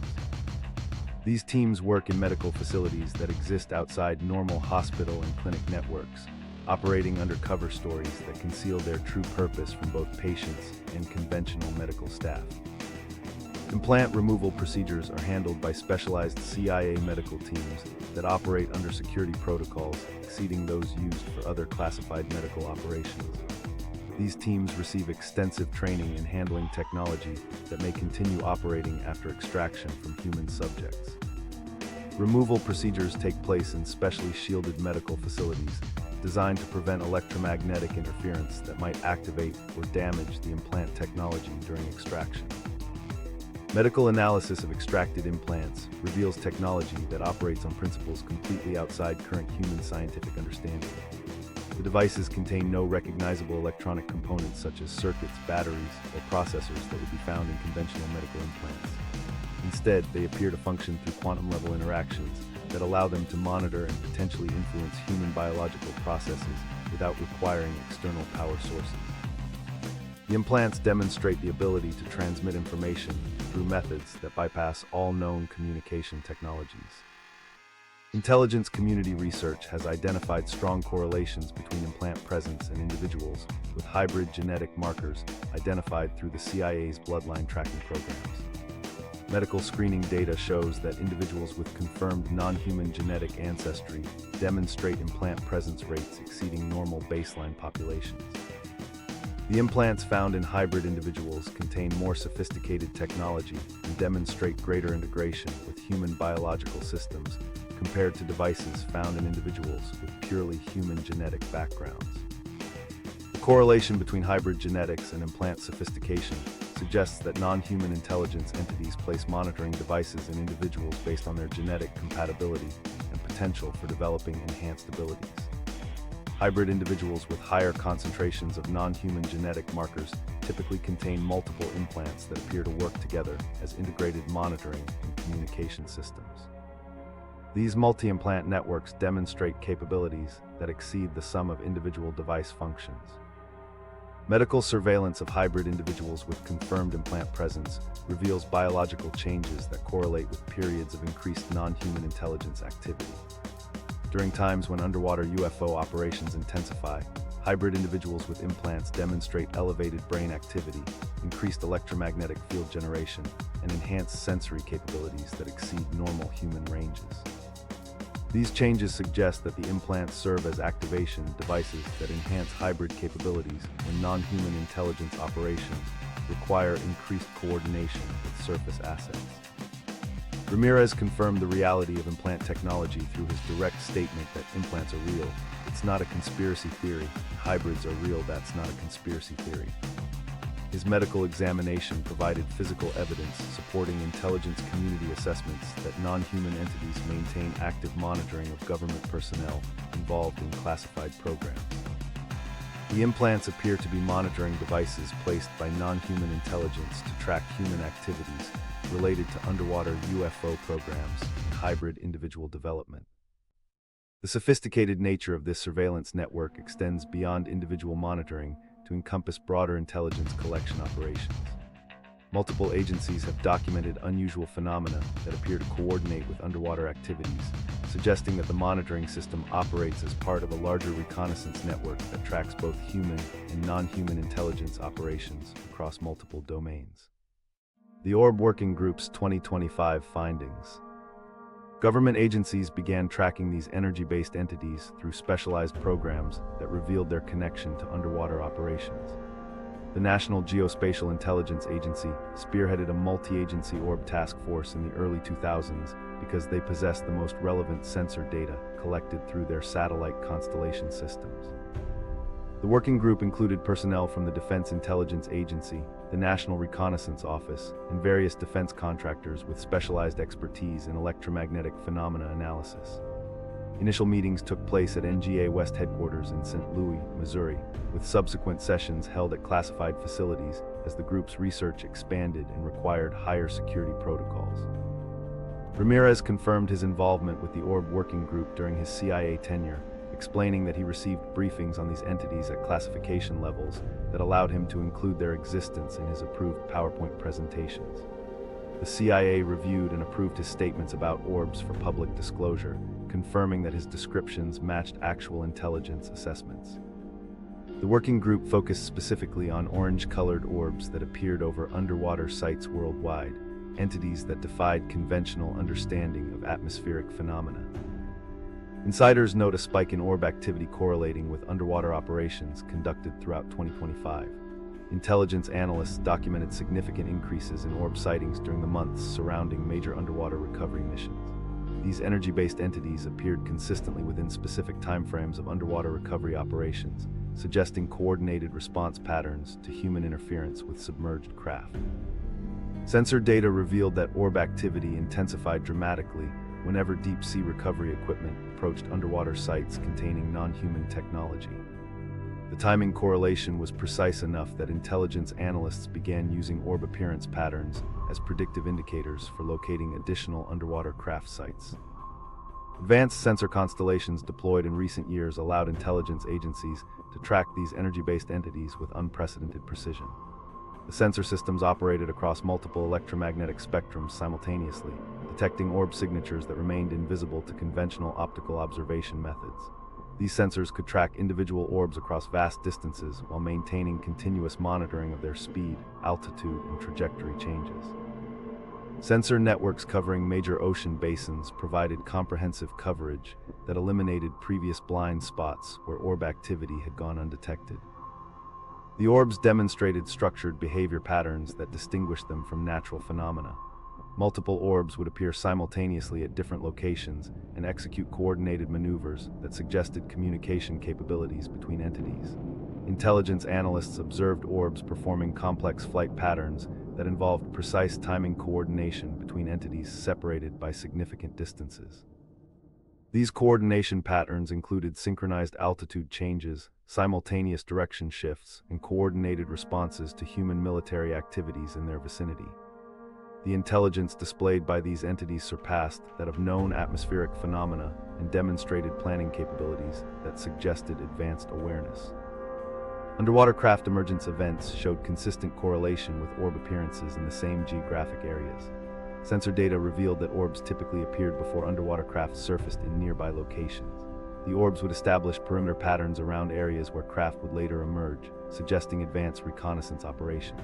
These teams work in medical facilities that exist outside normal hospital and clinic networks, operating under cover stories that conceal their true purpose from both patients and conventional medical staff. Implant removal procedures are handled by specialized CIA medical teams that operate under security protocols exceeding those used for other classified medical operations. These teams receive extensive training in handling technology that may continue operating after extraction from human subjects. Removal procedures take place in specially shielded medical facilities designed to prevent electromagnetic interference that might activate or damage the implant technology during extraction. Medical analysis of extracted implants reveals technology that operates on principles completely outside current human scientific understanding. The devices contain no recognizable electronic components such as circuits, batteries, or processors that would be found in conventional medical implants. Instead, they appear to function through quantum-level interactions that allow them to monitor and potentially influence human biological processes without requiring external power sources. The implants demonstrate the ability to transmit information through methods that bypass all known communication technologies. Intelligence community research has identified strong correlations between implant presence and individuals with hybrid genetic markers identified through the CIA's bloodline tracking programs. Medical screening data shows that individuals with confirmed non-human genetic ancestry demonstrate implant presence rates exceeding normal baseline populations. The implants found in hybrid individuals contain more sophisticated technology and demonstrate greater integration with human biological systems compared to devices found in individuals with purely human genetic backgrounds. The correlation between hybrid genetics and implant sophistication suggests that non-human intelligence entities place monitoring devices in individuals based on their genetic compatibility and potential for developing enhanced abilities. Hybrid individuals with higher concentrations of non-human genetic markers typically contain multiple implants that appear to work together as integrated monitoring and communication systems. These multi-implant networks demonstrate capabilities that exceed the sum of individual device functions. Medical surveillance of hybrid individuals with confirmed implant presence reveals biological changes that correlate with periods of increased non-human intelligence activity. During times when underwater UFO operations intensify, hybrid individuals with implants demonstrate elevated brain activity, increased electromagnetic field generation, and enhanced sensory capabilities that exceed normal human ranges. These changes suggest that the implants serve as activation devices that enhance hybrid capabilities when non-human intelligence operations require increased coordination with surface assets. Ramirez confirmed the reality of implant technology through his direct statement that implants are real. It's not a conspiracy theory. Hybrids are real. That's not a conspiracy theory. His medical examination provided physical evidence supporting intelligence community assessments that non-human entities maintain active monitoring of government personnel involved in classified programs. The implants appear to be monitoring devices placed by non-human intelligence to track human activities related to underwater UFO programs and hybrid individual development. The sophisticated nature of this surveillance network extends beyond individual monitoring to encompass broader intelligence collection operations. Multiple agencies have documented unusual phenomena that appear to coordinate with underwater activities, suggesting that the monitoring system operates as part of a larger reconnaissance network that tracks both human and non-human intelligence operations across multiple domains. The Orb Working Group's 2025 findings. Government agencies began tracking these energy-based entities through specialized programs that revealed their connection to underwater operations. The National Geospatial Intelligence Agency spearheaded a multi-agency orb task force in the early 2000s because they possessed the most relevant sensor data collected through their satellite constellation systems. The working group included personnel from the Defense Intelligence Agency, the National Reconnaissance Office, and various defense contractors with specialized expertise in electromagnetic phenomena analysis. Initial meetings took place at NGA West headquarters in St. Louis, Missouri, with subsequent sessions held at classified facilities as the group's research expanded and required higher security protocols. Ramirez confirmed his involvement with the Orb Working Group during his CIA tenure, explaining that he received briefings on these entities at classification levels that allowed him to include their existence in his approved PowerPoint presentations. The CIA reviewed and approved his statements about orbs for public disclosure, confirming that his descriptions matched actual intelligence assessments. The working group focused specifically on orange-colored orbs that appeared over underwater sites worldwide, entities that defied conventional understanding of atmospheric phenomena. Insiders note a spike in orb activity correlating with underwater operations conducted throughout 2025. Intelligence analysts documented significant increases in orb sightings during the months surrounding major underwater recovery missions. These energy-based entities appeared consistently within specific timeframes of underwater recovery operations, suggesting coordinated response patterns to human interference with submerged craft. Sensor data revealed that orb activity intensified dramatically whenever deep-sea recovery equipment approached underwater sites containing non-human technology. The timing correlation was precise enough that intelligence analysts began using orb appearance patterns as predictive indicators for locating additional underwater craft sites. Advanced sensor constellations deployed in recent years allowed intelligence agencies to track these energy-based entities with unprecedented precision. The sensor systems operated across multiple electromagnetic spectrums simultaneously, detecting orb signatures that remained invisible to conventional optical observation methods. These sensors could track individual orbs across vast distances while maintaining continuous monitoring of their speed, altitude, and trajectory changes. Sensor networks covering major ocean basins provided comprehensive coverage that eliminated previous blind spots where orb activity had gone undetected. The orbs demonstrated structured behavior patterns that distinguished them from natural phenomena. Multiple orbs would appear simultaneously at different locations and execute coordinated maneuvers that suggested communication capabilities between entities. Intelligence analysts observed orbs performing complex flight patterns that involved precise timing coordination between entities separated by significant distances. These coordination patterns included synchronized altitude changes, simultaneous direction shifts, and coordinated responses to human military activities in their vicinity. The intelligence displayed by these entities surpassed that of known atmospheric phenomena and demonstrated planning capabilities that suggested advanced awareness. Underwater craft emergence events showed consistent correlation with orb appearances in the same geographic areas. Sensor data revealed that orbs typically appeared before underwater craft surfaced in nearby locations. The orbs would establish perimeter patterns around areas where craft would later emerge, suggesting advanced reconnaissance operations.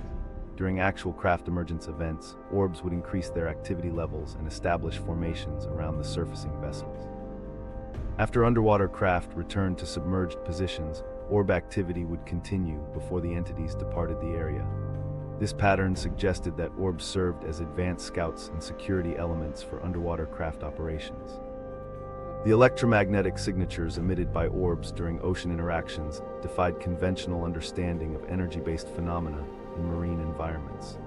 During actual craft emergence events, orbs would increase their activity levels and establish formations around the surfacing vessels. After underwater craft returned to submerged positions, orb activity would continue before the entities departed the area. This pattern suggested that orbs served as advanced scouts and security elements for underwater craft operations. The electromagnetic signatures emitted by orbs during ocean interactions defied conventional understanding of energy-based phenomena in marine environments.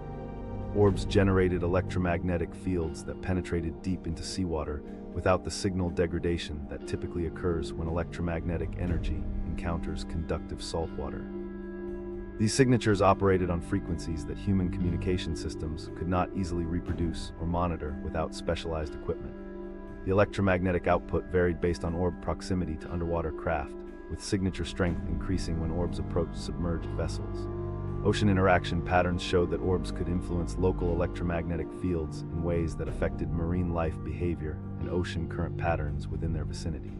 Orbs generated electromagnetic fields that penetrated deep into seawater without the signal degradation that typically occurs when electromagnetic energy encounters conductive saltwater. These signatures operated on frequencies that human communication systems could not easily reproduce or monitor without specialized equipment. The electromagnetic output varied based on orb proximity to underwater craft, with signature strength increasing when orbs approached submerged vessels. Ocean interaction patterns showed that orbs could influence local electromagnetic fields in ways that affected marine life behavior and ocean current patterns within their vicinity.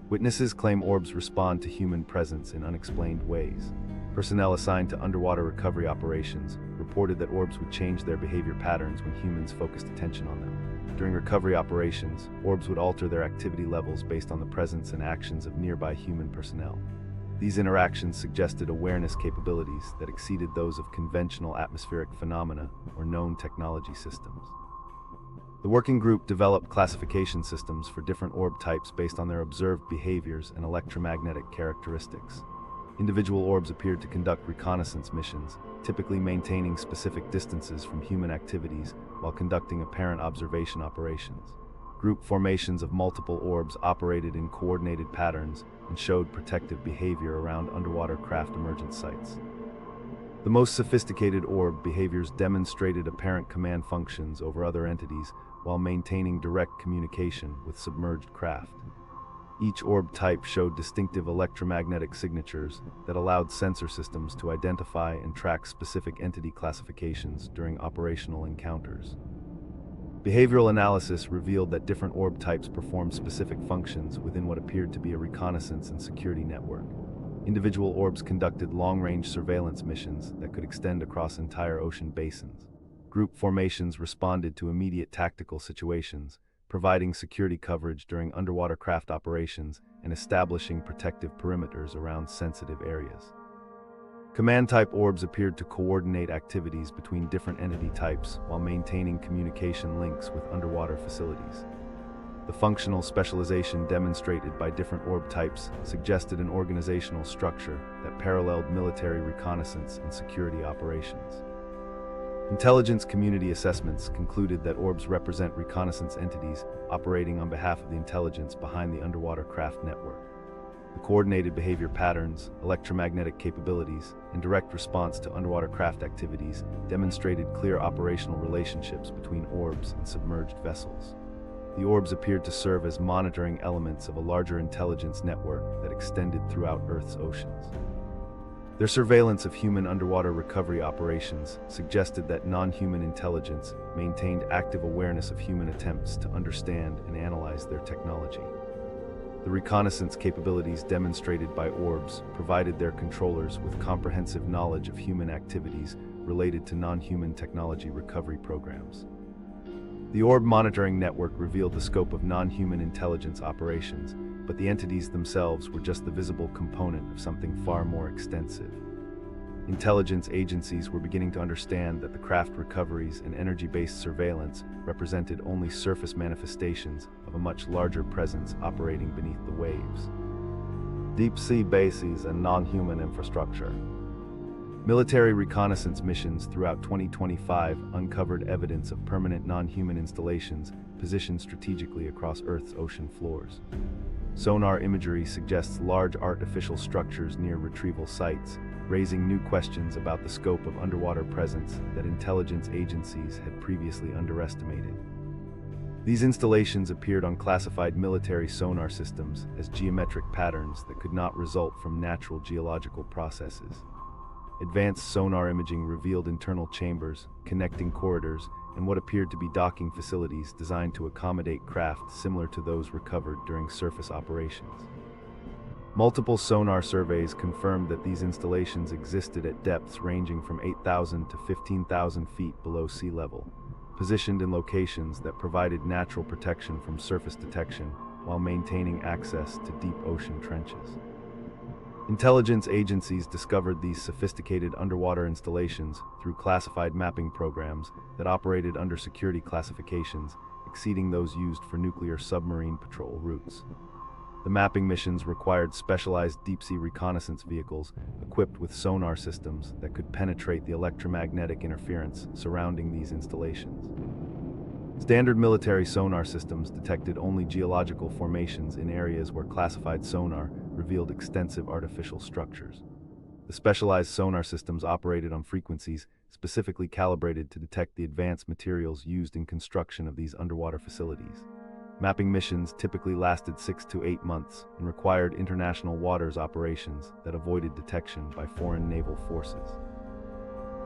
Witnesses claim orbs respond to human presence in unexplained ways. Personnel assigned to underwater recovery operations reported that orbs would change their behavior patterns when humans focused attention on them. During recovery operations, orbs would alter their activity levels based on the presence and actions of nearby human personnel. These interactions suggested awareness capabilities that exceeded those of conventional atmospheric phenomena or known technology systems. The working group developed classification systems for different orb types based on their observed behaviors and electromagnetic characteristics. Individual orbs appeared to conduct reconnaissance missions, typically maintaining specific distances from human activities while conducting apparent observation operations. Group formations of multiple orbs operated in coordinated patterns and showed protective behavior around underwater craft emergence sites. The most sophisticated orb behaviors demonstrated apparent command functions over other entities while maintaining direct communication with submerged craft. Each orb type showed distinctive electromagnetic signatures that allowed sensor systems to identify and track specific entity classifications during operational encounters. Behavioral analysis revealed that different orb types performed specific functions within what appeared to be a reconnaissance and security network. Individual orbs conducted long-range surveillance missions that could extend across entire ocean basins. Group formations responded to immediate tactical situations, providing security coverage during underwater craft operations and establishing protective perimeters around sensitive areas. Command-type orbs appeared to coordinate activities between different entity types while maintaining communication links with underwater facilities. The functional specialization demonstrated by different orb types suggested an organizational structure that paralleled military reconnaissance and security operations. Intelligence community assessments concluded that orbs represent reconnaissance entities operating on behalf of the intelligence behind the underwater craft network. The coordinated behavior patterns, electromagnetic capabilities, and direct response to underwater craft activities demonstrated clear operational relationships between orbs and submerged vessels. The orbs appeared to serve as monitoring elements of a larger intelligence network that extended throughout Earth's oceans. Their surveillance of human underwater recovery operations suggested that non-human intelligence maintained active awareness of human attempts to understand and analyze their technology. The reconnaissance capabilities demonstrated by orbs provided their controllers with comprehensive knowledge of human activities related to non-human technology recovery programs. The orb monitoring network revealed the scope of non-human intelligence operations, but the entities themselves were just the visible component of something far more extensive. Intelligence agencies were beginning to understand that the craft recoveries and energy-based surveillance represented only surface manifestations of a much larger presence operating beneath the waves. Deep-sea bases and non-human infrastructure. Military reconnaissance missions throughout 2025 uncovered evidence of permanent non-human installations positioned strategically across Earth's ocean floors. Sonar imagery suggests large artificial structures near retrieval sites, raising new questions about the scope of underwater presence that intelligence agencies had previously underestimated. These installations appeared on classified military sonar systems as geometric patterns that could not result from natural geological processes. Advanced sonar imaging revealed internal chambers, connecting corridors, and what appeared to be docking facilities designed to accommodate craft similar to those recovered during surface operations. Multiple sonar surveys confirmed that these installations existed at depths ranging from 8,000 to 15,000 feet below sea level, positioned in locations that provided natural protection from surface detection while maintaining access to deep ocean trenches. Intelligence agencies discovered these sophisticated underwater installations through classified mapping programs that operated under security classifications exceeding those used for nuclear submarine patrol routes. The mapping missions required specialized deep-sea reconnaissance vehicles equipped with sonar systems that could penetrate the electromagnetic interference surrounding these installations. Standard military sonar systems detected only geological formations in areas where classified sonar revealed extensive artificial structures. The specialized sonar systems operated on frequencies specifically calibrated to detect the advanced materials used in construction of these underwater facilities. Mapping missions typically lasted 6 to 8 months and required international waters operations that avoided detection by foreign naval forces.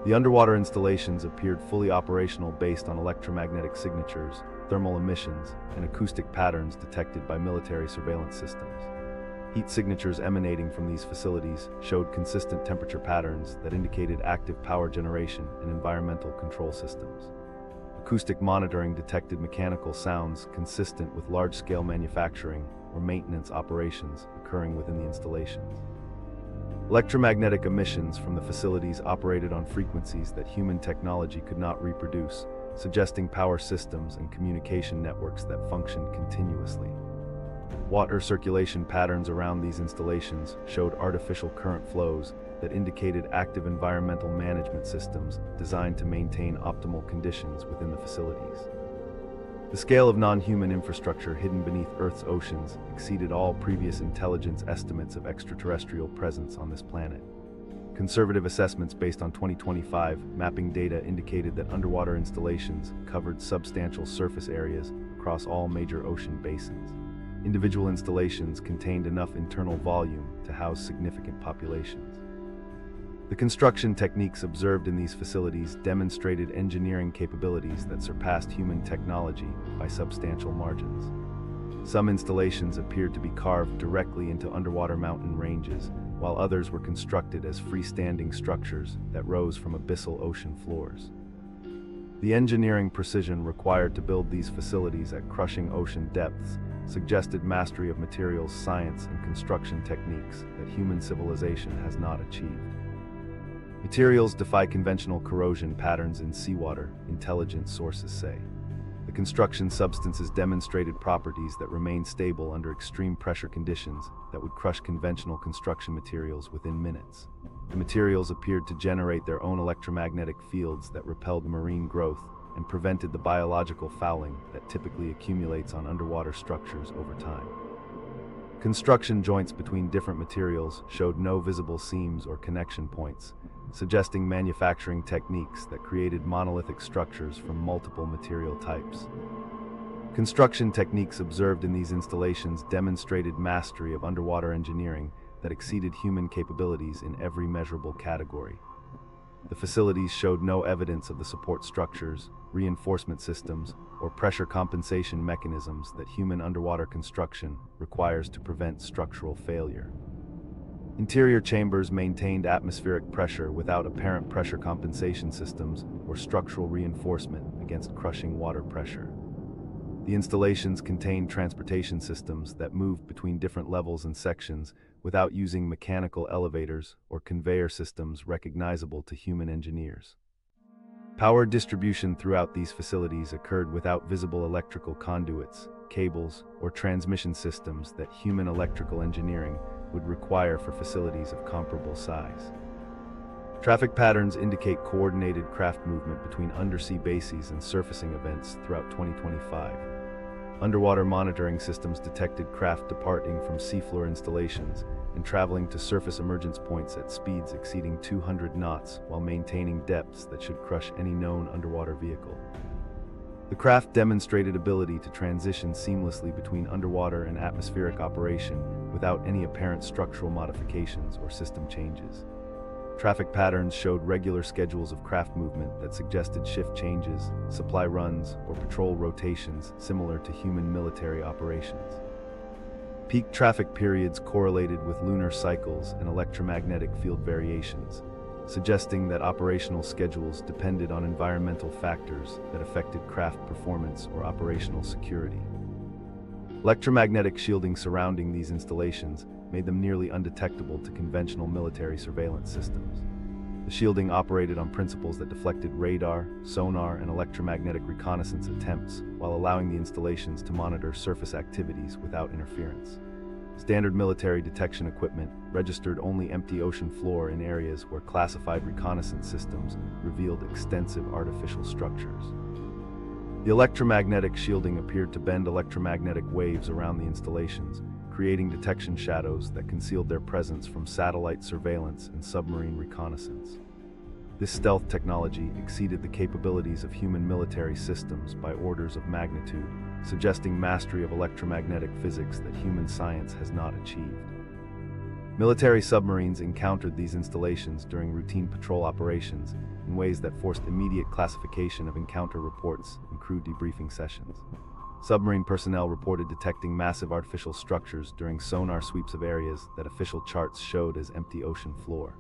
The underwater installations appeared fully operational based on electromagnetic signatures, thermal emissions, and acoustic patterns detected by military surveillance systems. Heat signatures emanating from these facilities showed consistent temperature patterns that indicated active power generation and environmental control systems. Acoustic monitoring detected mechanical sounds consistent with large-scale manufacturing or maintenance operations occurring within the installations. Electromagnetic emissions from the facilities operated on frequencies that human technology could not reproduce, suggesting power systems and communication networks that functioned continuously. Water circulation patterns around these installations showed artificial current flows that indicated active environmental management systems designed to maintain optimal conditions within the facilities. The scale of non-human infrastructure hidden beneath Earth's oceans exceeded all previous intelligence estimates of extraterrestrial presence on this planet. Conservative assessments based on 2025 mapping data indicated that underwater installations covered substantial surface areas across all major ocean basins. Individual installations contained enough internal volume to house significant populations. The construction techniques observed in these facilities demonstrated engineering capabilities that surpassed human technology by substantial margins. Some installations appeared to be carved directly into underwater mountain ranges, while others were constructed as freestanding structures that rose from abyssal ocean floors. The engineering precision required to build these facilities at crushing ocean depths suggested mastery of materials science and construction techniques that human civilization has not achieved. Materials defy conventional corrosion patterns in seawater, intelligence sources say. The construction substances demonstrated properties that remain stable under extreme pressure conditions that would crush conventional construction materials within minutes. The materials appeared to generate their own electromagnetic fields that repelled marine growth and prevented the biological fouling that typically accumulates on underwater structures over time. Construction joints between different materials showed no visible seams or connection points, suggesting manufacturing techniques that created monolithic structures from multiple material types. Construction techniques observed in these installations demonstrated mastery of underwater engineering that exceeded human capabilities in every measurable category. The facilities showed no evidence of the support structures, reinforcement systems, or pressure compensation mechanisms that human underwater construction requires to prevent structural failure. Interior chambers maintained atmospheric pressure without apparent pressure compensation systems or structural reinforcement against crushing water pressure. The installations contained transportation systems that moved between different levels and sections without using mechanical elevators or conveyor systems recognizable to human engineers. Power distribution throughout these facilities occurred without visible electrical conduits, cables, or transmission systems that human electrical engineering would require for facilities of comparable size. Traffic patterns indicate coordinated craft movement between undersea bases and surfacing events throughout 2025. Underwater monitoring systems detected craft departing from seafloor installations and traveling to surface emergence points at speeds exceeding 200 knots while maintaining depths that should crush any known underwater vehicle. The craft demonstrated ability to transition seamlessly between underwater and atmospheric operation without any apparent structural modifications or system changes. Traffic patterns showed regular schedules of craft movement that suggested shift changes, supply runs, or patrol rotations similar to human military operations. Peak traffic periods correlated with lunar cycles and electromagnetic field variations, suggesting that operational schedules depended on environmental factors that affected craft performance or operational security. Electromagnetic shielding surrounding these installations made them nearly undetectable to conventional military surveillance systems. The shielding operated on principles that deflected radar, sonar, and electromagnetic reconnaissance attempts, while allowing the installations to monitor surface activities without interference. Standard military detection equipment registered only empty ocean floor in areas where classified reconnaissance systems revealed extensive artificial structures. The electromagnetic shielding appeared to bend electromagnetic waves around the installations, creating detection shadows that concealed their presence from satellite surveillance and submarine reconnaissance. This stealth technology exceeded the capabilities of human military systems by orders of magnitude, suggesting mastery of electromagnetic physics that human science has not achieved. Military submarines encountered these installations during routine patrol operations in ways that forced immediate classification of encounter reports and crew debriefing sessions. Submarine personnel reported detecting massive artificial structures during sonar sweeps of areas that official charts showed as empty ocean floor.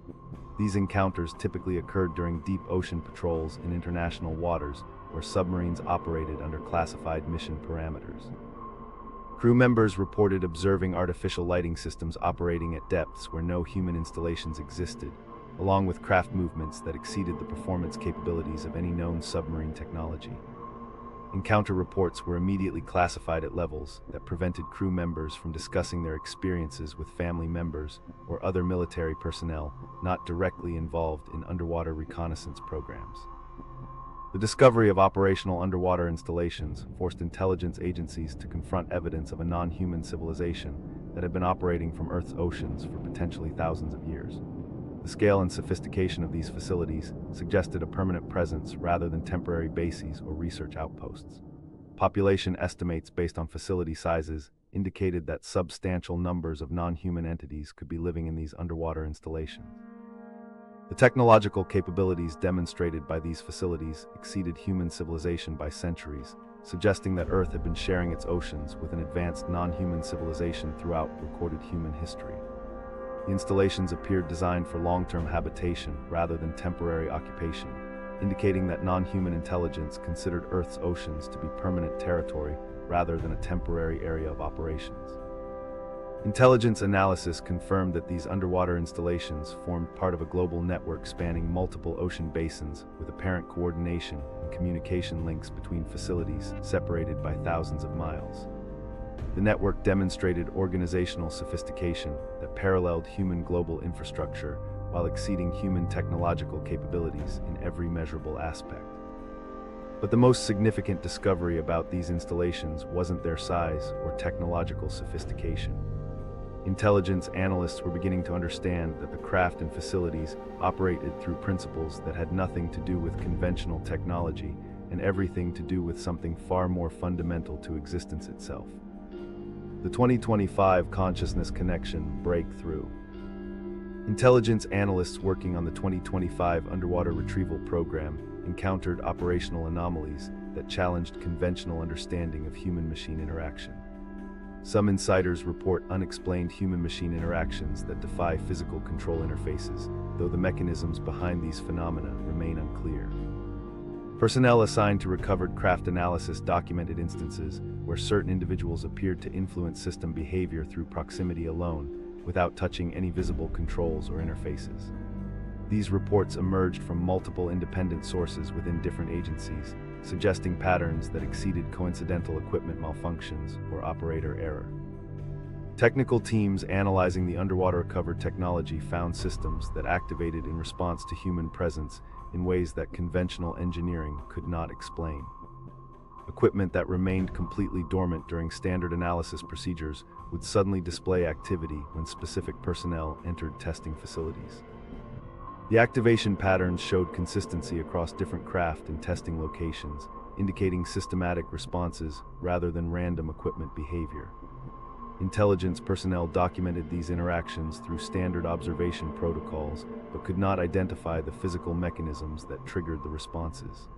These encounters typically occurred during deep ocean patrols in international waters where submarines operated under classified mission parameters. Crew members reported observing artificial lighting systems operating at depths where no human installations existed, along with craft movements that exceeded the performance capabilities of any known submarine technology. Encounter reports were immediately classified at levels that prevented crew members from discussing their experiences with family members or other military personnel not directly involved in underwater reconnaissance programs. The discovery of operational underwater installations forced intelligence agencies to confront evidence of a non-human civilization that had been operating from Earth's oceans for potentially thousands of years. The scale and sophistication of these facilities suggested a permanent presence rather than temporary bases or research outposts. Population estimates based on facility sizes indicated that substantial numbers of non-human entities could be living in these underwater installations. The technological capabilities demonstrated by these facilities exceeded human civilization by centuries, suggesting that Earth had been sharing its oceans with an advanced non-human civilization throughout recorded human history. The installations appeared designed for long-term habitation rather than temporary occupation, indicating that non-human intelligence considered Earth's oceans to be permanent territory rather than a temporary area of operations. Intelligence analysis confirmed that these underwater installations formed part of a global network spanning multiple ocean basins with apparent coordination and communication links between facilities separated by thousands of miles. The network demonstrated organizational sophistication that paralleled human global infrastructure while exceeding human technological capabilities in every measurable aspect. But the most significant discovery about these installations wasn't their size or technological sophistication. Intelligence analysts were beginning to understand that the craft and facilities operated through principles that had nothing to do with conventional technology and everything to do with something far more fundamental to existence itself. The 2025 Consciousness Connection Breakthrough. Intelligence analysts working on the 2025 Underwater Retrieval Program encountered operational anomalies that challenged conventional understanding of human-machine interaction. Some insiders report unexplained human-machine interactions that defy physical control interfaces, though the mechanisms behind these phenomena remain unclear. Personnel assigned to recovered craft analysis documented instances where certain individuals appeared to influence system behavior through proximity alone, without touching any visible controls or interfaces. These reports emerged from multiple independent sources within different agencies, suggesting patterns that exceeded coincidental equipment malfunctions or operator error. Technical teams analyzing the underwater recovered technology found systems that activated in response to human presence in ways that conventional engineering could not explain. Equipment that remained completely dormant during standard analysis procedures would suddenly display activity when specific personnel entered testing facilities. The activation patterns showed consistency across different craft and testing locations, indicating systematic responses rather than random equipment behavior. Intelligence personnel documented these interactions through standard observation protocols, but could not identify the physical mechanisms that triggered the responses.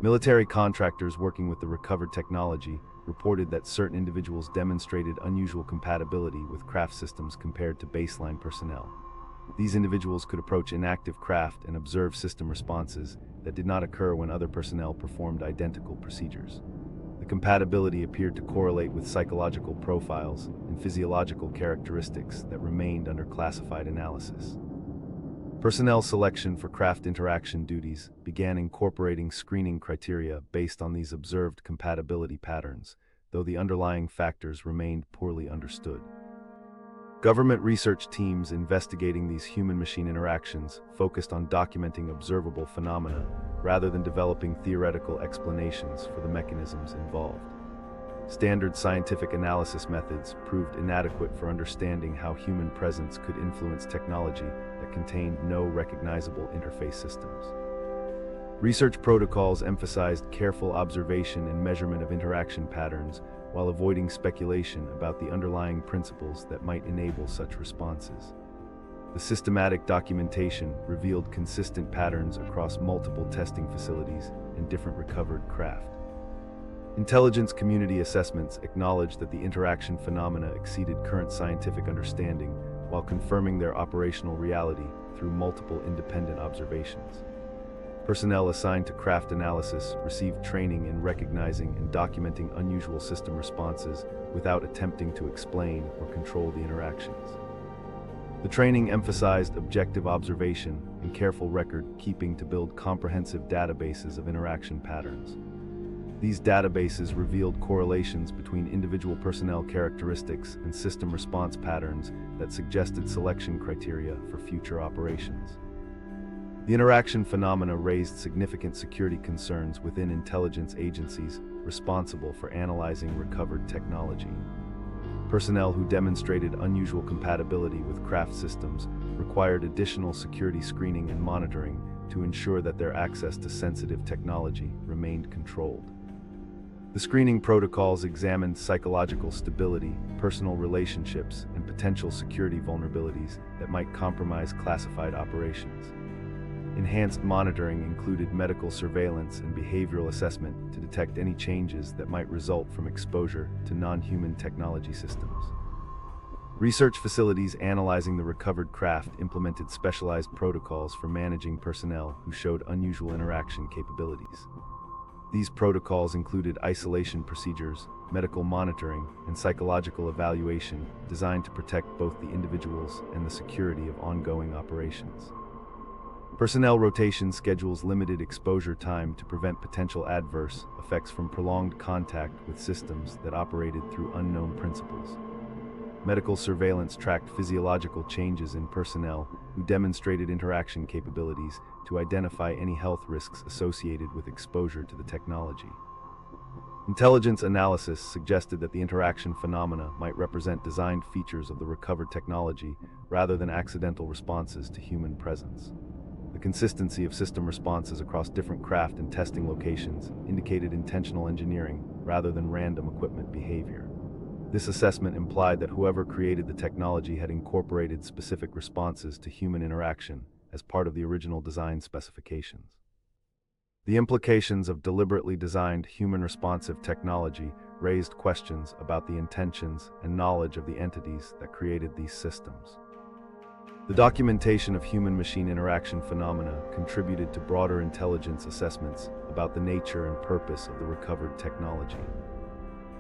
Military contractors working with the recovered technology reported that certain individuals demonstrated unusual compatibility with craft systems compared to baseline personnel. These individuals could approach inactive craft and observe system responses that did not occur when other personnel performed identical procedures. The compatibility appeared to correlate with psychological profiles and physiological characteristics that remained under classified analysis. Personnel selection for craft interaction duties began incorporating screening criteria based on these observed compatibility patterns, though the underlying factors remained poorly understood. Government research teams investigating these human-machine interactions focused on documenting observable phenomena rather than developing theoretical explanations for the mechanisms involved. Standard scientific analysis methods proved inadequate for understanding how human presence could influence technology that contained no recognizable interface systems. Research protocols emphasized careful observation and measurement of interaction patterns while avoiding speculation about the underlying principles that might enable such responses. The systematic documentation revealed consistent patterns across multiple testing facilities and different recovered craft. Intelligence community assessments acknowledged that the interaction phenomena exceeded current scientific understanding while confirming their operational reality through multiple independent observations. Personnel assigned to craft analysis received training in recognizing and documenting unusual system responses without attempting to explain or control the interactions. The training emphasized objective observation and careful record-keeping to build comprehensive databases of interaction patterns. These databases revealed correlations between individual personnel characteristics and system response patterns that suggested selection criteria for future operations. The interaction phenomena raised significant security concerns within intelligence agencies responsible for analyzing recovered technology. Personnel who demonstrated unusual compatibility with craft systems required additional security screening and monitoring to ensure that their access to sensitive technology remained controlled. The screening protocols examined psychological stability, personal relationships, and potential security vulnerabilities that might compromise classified operations. Enhanced monitoring included medical surveillance and behavioral assessment to detect any changes that might result from exposure to non-human technology systems. Research facilities analyzing the recovered craft implemented specialized protocols for managing personnel who showed unusual interaction capabilities. These protocols included isolation procedures, medical monitoring, and psychological evaluation designed to protect both the individuals and the security of ongoing operations. Personnel rotation schedules limited exposure time to prevent potential adverse effects from prolonged contact with systems that operated through unknown principles. Medical surveillance tracked physiological changes in personnel who demonstrated interaction capabilities to identify any health risks associated with exposure to the technology. Intelligence analysis suggested that the interaction phenomena might represent designed features of the recovered technology rather than accidental responses to human presence. The consistency of system responses across different craft and testing locations indicated intentional engineering rather than random equipment behavior. This assessment implied that whoever created the technology had incorporated specific responses to human interaction as part of the original design specifications. The implications of deliberately designed human-responsive technology raised questions about the intentions and knowledge of the entities that created these systems. The documentation of human-machine interaction phenomena contributed to broader intelligence assessments about the nature and purpose of the recovered technology.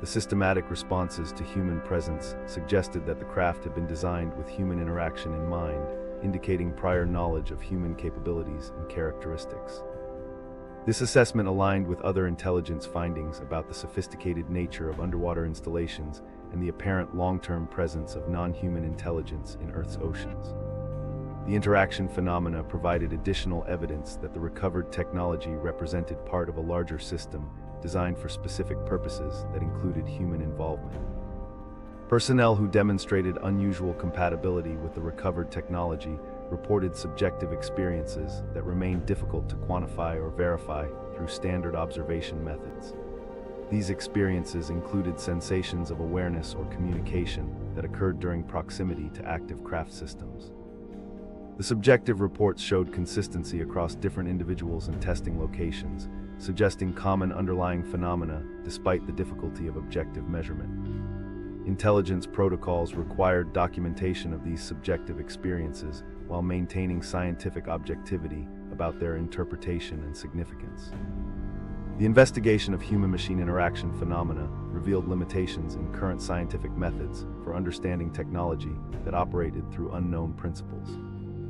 The systematic responses to human presence suggested that the craft had been designed with human interaction in mind, indicating prior knowledge of human capabilities and characteristics. This assessment aligned with other intelligence findings about the sophisticated nature of underwater installations and the apparent long-term presence of non-human intelligence in Earth's oceans. The interaction phenomena provided additional evidence that the recovered technology represented part of a larger system designed for specific purposes that included human involvement. Personnel who demonstrated unusual compatibility with the recovered technology reported subjective experiences that remained difficult to quantify or verify through standard observation methods. These experiences included sensations of awareness or communication that occurred during proximity to active craft systems. The subjective reports showed consistency across different individuals and testing locations, suggesting common underlying phenomena despite the difficulty of objective measurement. Intelligence protocols required documentation of these subjective experiences while maintaining scientific objectivity about their interpretation and significance. The investigation of human-machine interaction phenomena revealed limitations in current scientific methods for understanding technology that operated through unknown principles.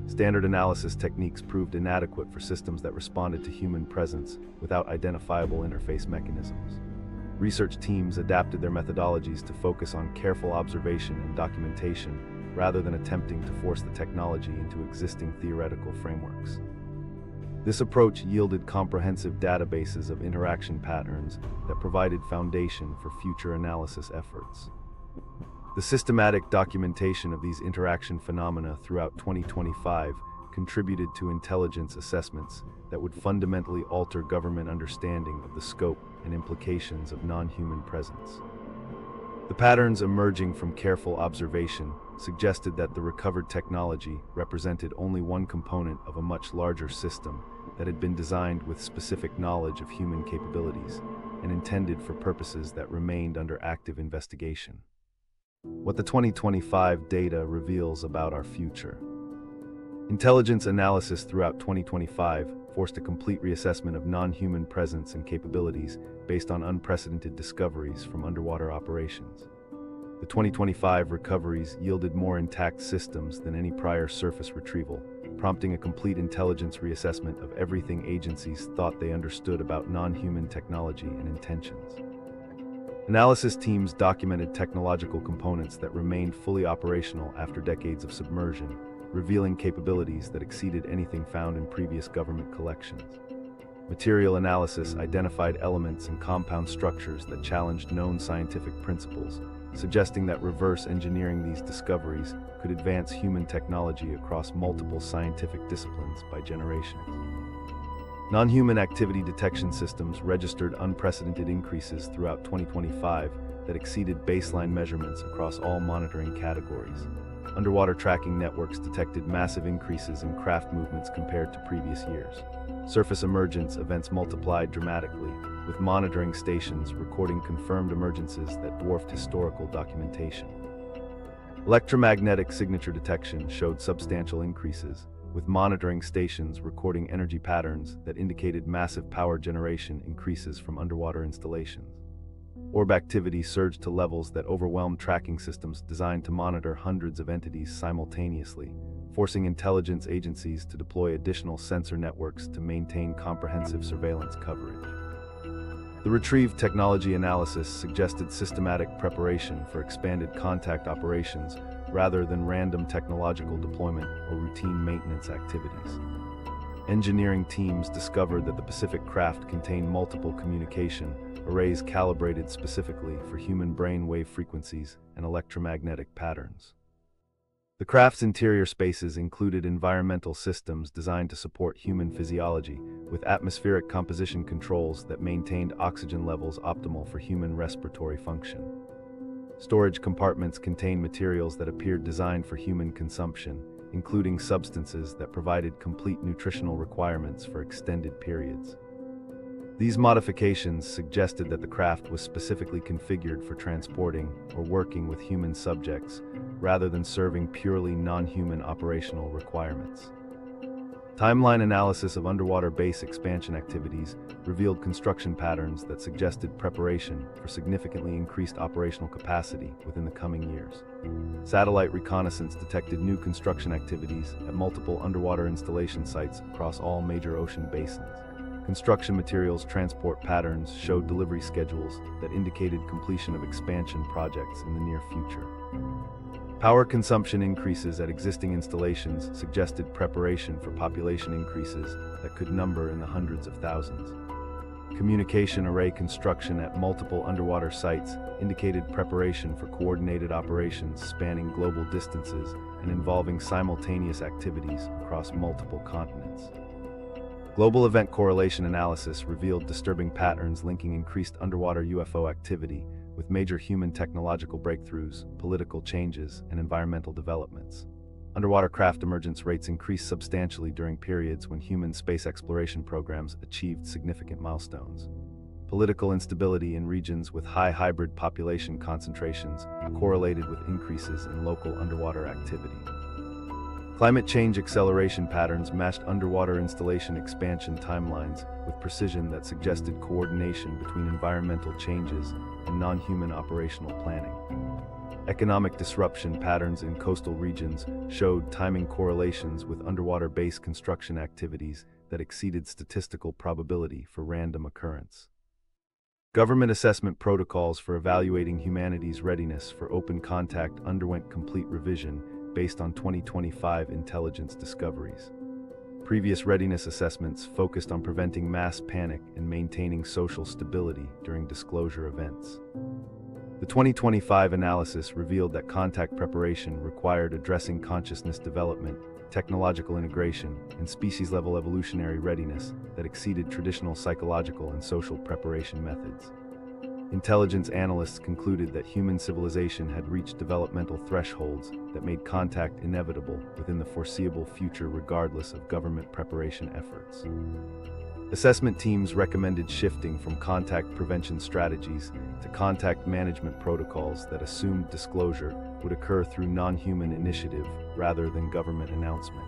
Standard analysis techniques proved inadequate for systems that responded to human presence without identifiable interface mechanisms. Research teams adapted their methodologies to focus on careful observation and documentation rather than attempting to force the technology into existing theoretical frameworks. This approach yielded comprehensive databases of interaction patterns that provided foundation for future analysis efforts. The systematic documentation of these interaction phenomena throughout 2025 contributed to intelligence assessments that would fundamentally alter government understanding of the scope and implications of non-human presence. The patterns emerging from careful observation suggested that the recovered technology represented only one component of a much larger system that had been designed with specific knowledge of human capabilities and intended for purposes that remained under active investigation. What the 2025 data reveals about our future. Intelligence analysis throughout 2025 forced a complete reassessment of non-human presence and capabilities based on unprecedented discoveries from underwater operations. The 2025 recoveries yielded more intact systems than any prior surface retrieval, prompting a complete intelligence reassessment of everything agencies thought they understood about non-human technology and intentions. Analysis teams documented technological components that remained fully operational after decades of submersion, revealing capabilities that exceeded anything found in previous government collections. Material analysis identified elements and compound structures that challenged known scientific principles, suggesting that reverse engineering these discoveries could advance human technology across multiple scientific disciplines by generations. Non-human activity detection systems registered unprecedented increases throughout 2025 that exceeded baseline measurements across all monitoring categories. Underwater tracking networks detected massive increases in craft movements compared to previous years. Surface emergence events multiplied dramatically, with monitoring stations recording confirmed emergences that dwarfed historical documentation. Electromagnetic signature detection showed substantial increases, with monitoring stations recording energy patterns that indicated massive power generation increases from underwater installations. Orb activity surged to levels that overwhelmed tracking systems designed to monitor hundreds of entities simultaneously, forcing intelligence agencies to deploy additional sensor networks to maintain comprehensive surveillance coverage. The retrieve technology analysis suggested systematic preparation for expanded contact operations rather than random technological deployment or routine maintenance activities. Engineering teams discovered that the Pacific craft contained multiple communication arrays calibrated specifically for human brain wave frequencies and electromagnetic patterns. The craft's interior spaces included environmental systems designed to support human physiology, with atmospheric composition controls that maintained oxygen levels optimal for human respiratory function. Storage compartments contained materials that appeared designed for human consumption, including substances that provided complete nutritional requirements for extended periods. These modifications suggested that the craft was specifically configured for transporting or working with human subjects, rather than serving purely non-human operational requirements. Timeline analysis of underwater base expansion activities revealed construction patterns that suggested preparation for significantly increased operational capacity within the coming years. Satellite reconnaissance detected new construction activities at multiple underwater installation sites across all major ocean basins. Construction materials transport patterns showed delivery schedules that indicated completion of expansion projects in the near future. Power consumption increases at existing installations suggested preparation for population increases that could number in the hundreds of thousands. Communication array construction at multiple underwater sites indicated preparation for coordinated operations spanning global distances and involving simultaneous activities across multiple continents. Global event correlation analysis revealed disturbing patterns linking increased underwater UFO activity with major human technological breakthroughs, political changes, and environmental developments. Underwater craft emergence rates increased substantially during periods when human space exploration programs achieved significant milestones. Political instability in regions with high hybrid population concentrations correlated with increases in local underwater activity. Climate change acceleration patterns matched underwater installation expansion timelines with precision that suggested coordination between environmental changes and non-human operational planning. Economic disruption patterns in coastal regions showed timing correlations with underwater base construction activities that exceeded statistical probability for random occurrence. Government assessment protocols for evaluating humanity's readiness for open contact underwent complete revision based on 2025 intelligence discoveries. Previous readiness assessments focused on preventing mass panic and maintaining social stability during disclosure events. The 2025 analysis revealed that contact preparation required addressing consciousness development, technological integration, and species-level evolutionary readiness that exceeded traditional psychological and social preparation methods. Intelligence analysts concluded that human civilization had reached developmental thresholds that made contact inevitable within the foreseeable future regardless of government preparation efforts. Assessment teams recommended shifting from contact prevention strategies to contact management protocols that assumed disclosure would occur through non-human initiative rather than government announcement.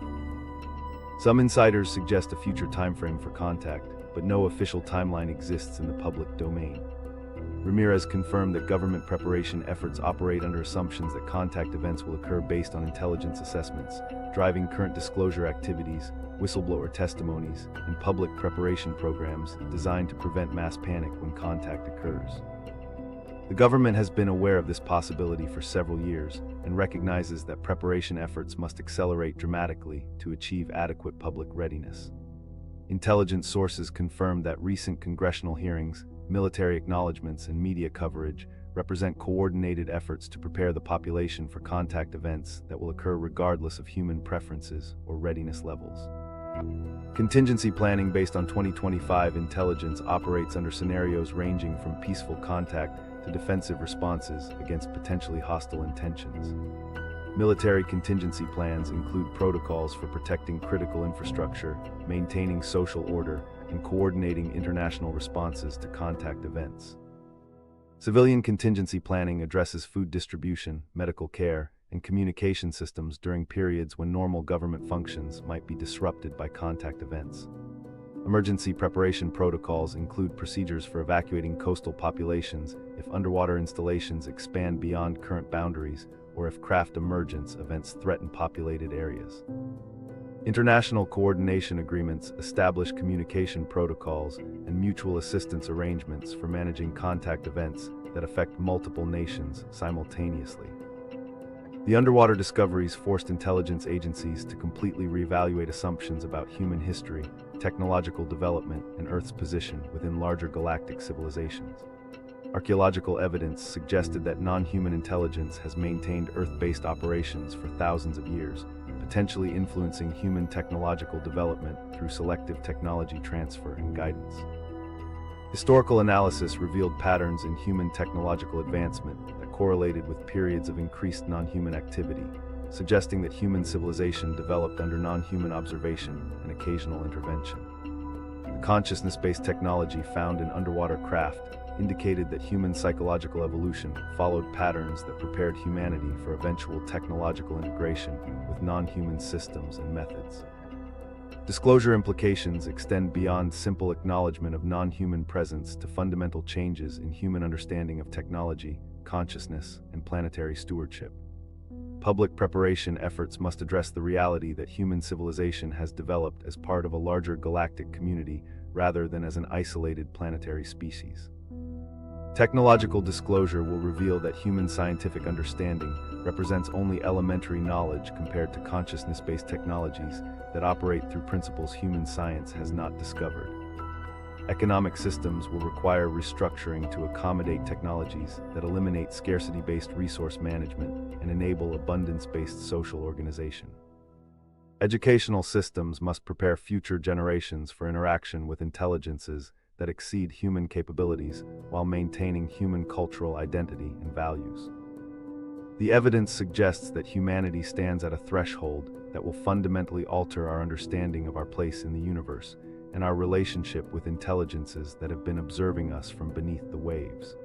Some insiders suggest a future timeframe for contact, but no official timeline exists in the public domain. Ramirez confirmed that government preparation efforts operate under assumptions that contact events will occur based on intelligence assessments, driving current disclosure activities, whistleblower testimonies, and public preparation programs designed to prevent mass panic when contact occurs. The government has been aware of this possibility for several years and recognizes that preparation efforts must accelerate dramatically to achieve adequate public readiness. Intelligence sources confirmed that recent congressional hearings, military acknowledgements, and media coverage represent coordinated efforts to prepare the population for contact events that will occur regardless of human preferences or readiness levels. Contingency planning based on 2025 intelligence operates under scenarios ranging from peaceful contact to defensive responses against potentially hostile intentions. Military contingency plans include protocols for protecting critical infrastructure, maintaining social order, and coordinating international responses to contact events. Civilian contingency planning addresses food distribution, medical care, and communication systems during periods when normal government functions might be disrupted by contact events. Emergency preparation protocols include procedures for evacuating coastal populations if underwater installations expand beyond current boundaries or if craft emergence events threaten populated areas. International coordination agreements establish communication protocols and mutual assistance arrangements for managing contact events that affect multiple nations simultaneously. The underwater discoveries forced intelligence agencies to completely reevaluate assumptions about human history, technological development, and Earth's position within larger galactic civilizations. Archaeological evidence suggested that non-human intelligence has maintained Earth-based operations for thousands of years, potentially influencing human technological development through selective technology transfer and guidance. Historical analysis revealed patterns in human technological advancement that correlated with periods of increased non-human activity, suggesting that human civilization developed under non-human observation and occasional intervention. The consciousness-based technology found in underwater craft indicated that human psychological evolution followed patterns that prepared humanity for eventual technological integration with non-human systems and methods. Disclosure implications extend beyond simple acknowledgement of non-human presence to fundamental changes in human understanding of technology, consciousness, and planetary stewardship. Public preparation efforts must address the reality that human civilization has developed as part of a larger galactic community rather than as an isolated planetary species. Technological disclosure will reveal that human scientific understanding represents only elementary knowledge compared to consciousness-based technologies that operate through principles human science has not discovered. Economic systems will require restructuring to accommodate technologies that eliminate scarcity-based resource management and enable abundance-based social organization. Educational systems must prepare future generations for interaction with intelligences that exceed human capabilities while maintaining human cultural identity and values. The evidence suggests that humanity stands at a threshold that will fundamentally alter our understanding of our place in the universe and our relationship with intelligences that have been observing us from beneath the waves.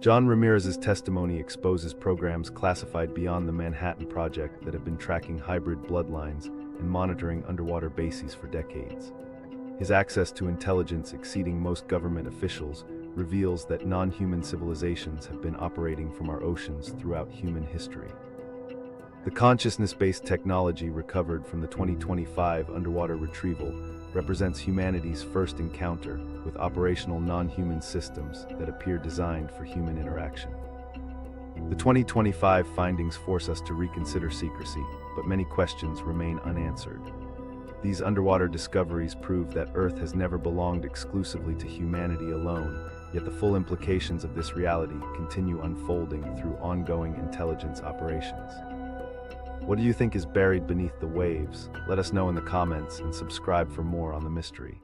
John Ramirez's testimony exposes programs classified beyond the Manhattan Project that have been tracking hybrid bloodlines and monitoring underwater bases for decades. His access to intelligence exceeding most government officials reveals that non-human civilizations have been operating from our oceans throughout human history. The consciousness-based technology recovered from the 2025 underwater retrieval represents humanity's first encounter with operational non-human systems that appear designed for human interaction. The 2025 findings force us to reconsider secrecy, but many questions remain unanswered. These underwater discoveries prove that Earth has never belonged exclusively to humanity alone, yet the full implications of this reality continue unfolding through ongoing intelligence operations. What do you think is buried beneath the waves? Let us know in the comments and subscribe for more on the mystery.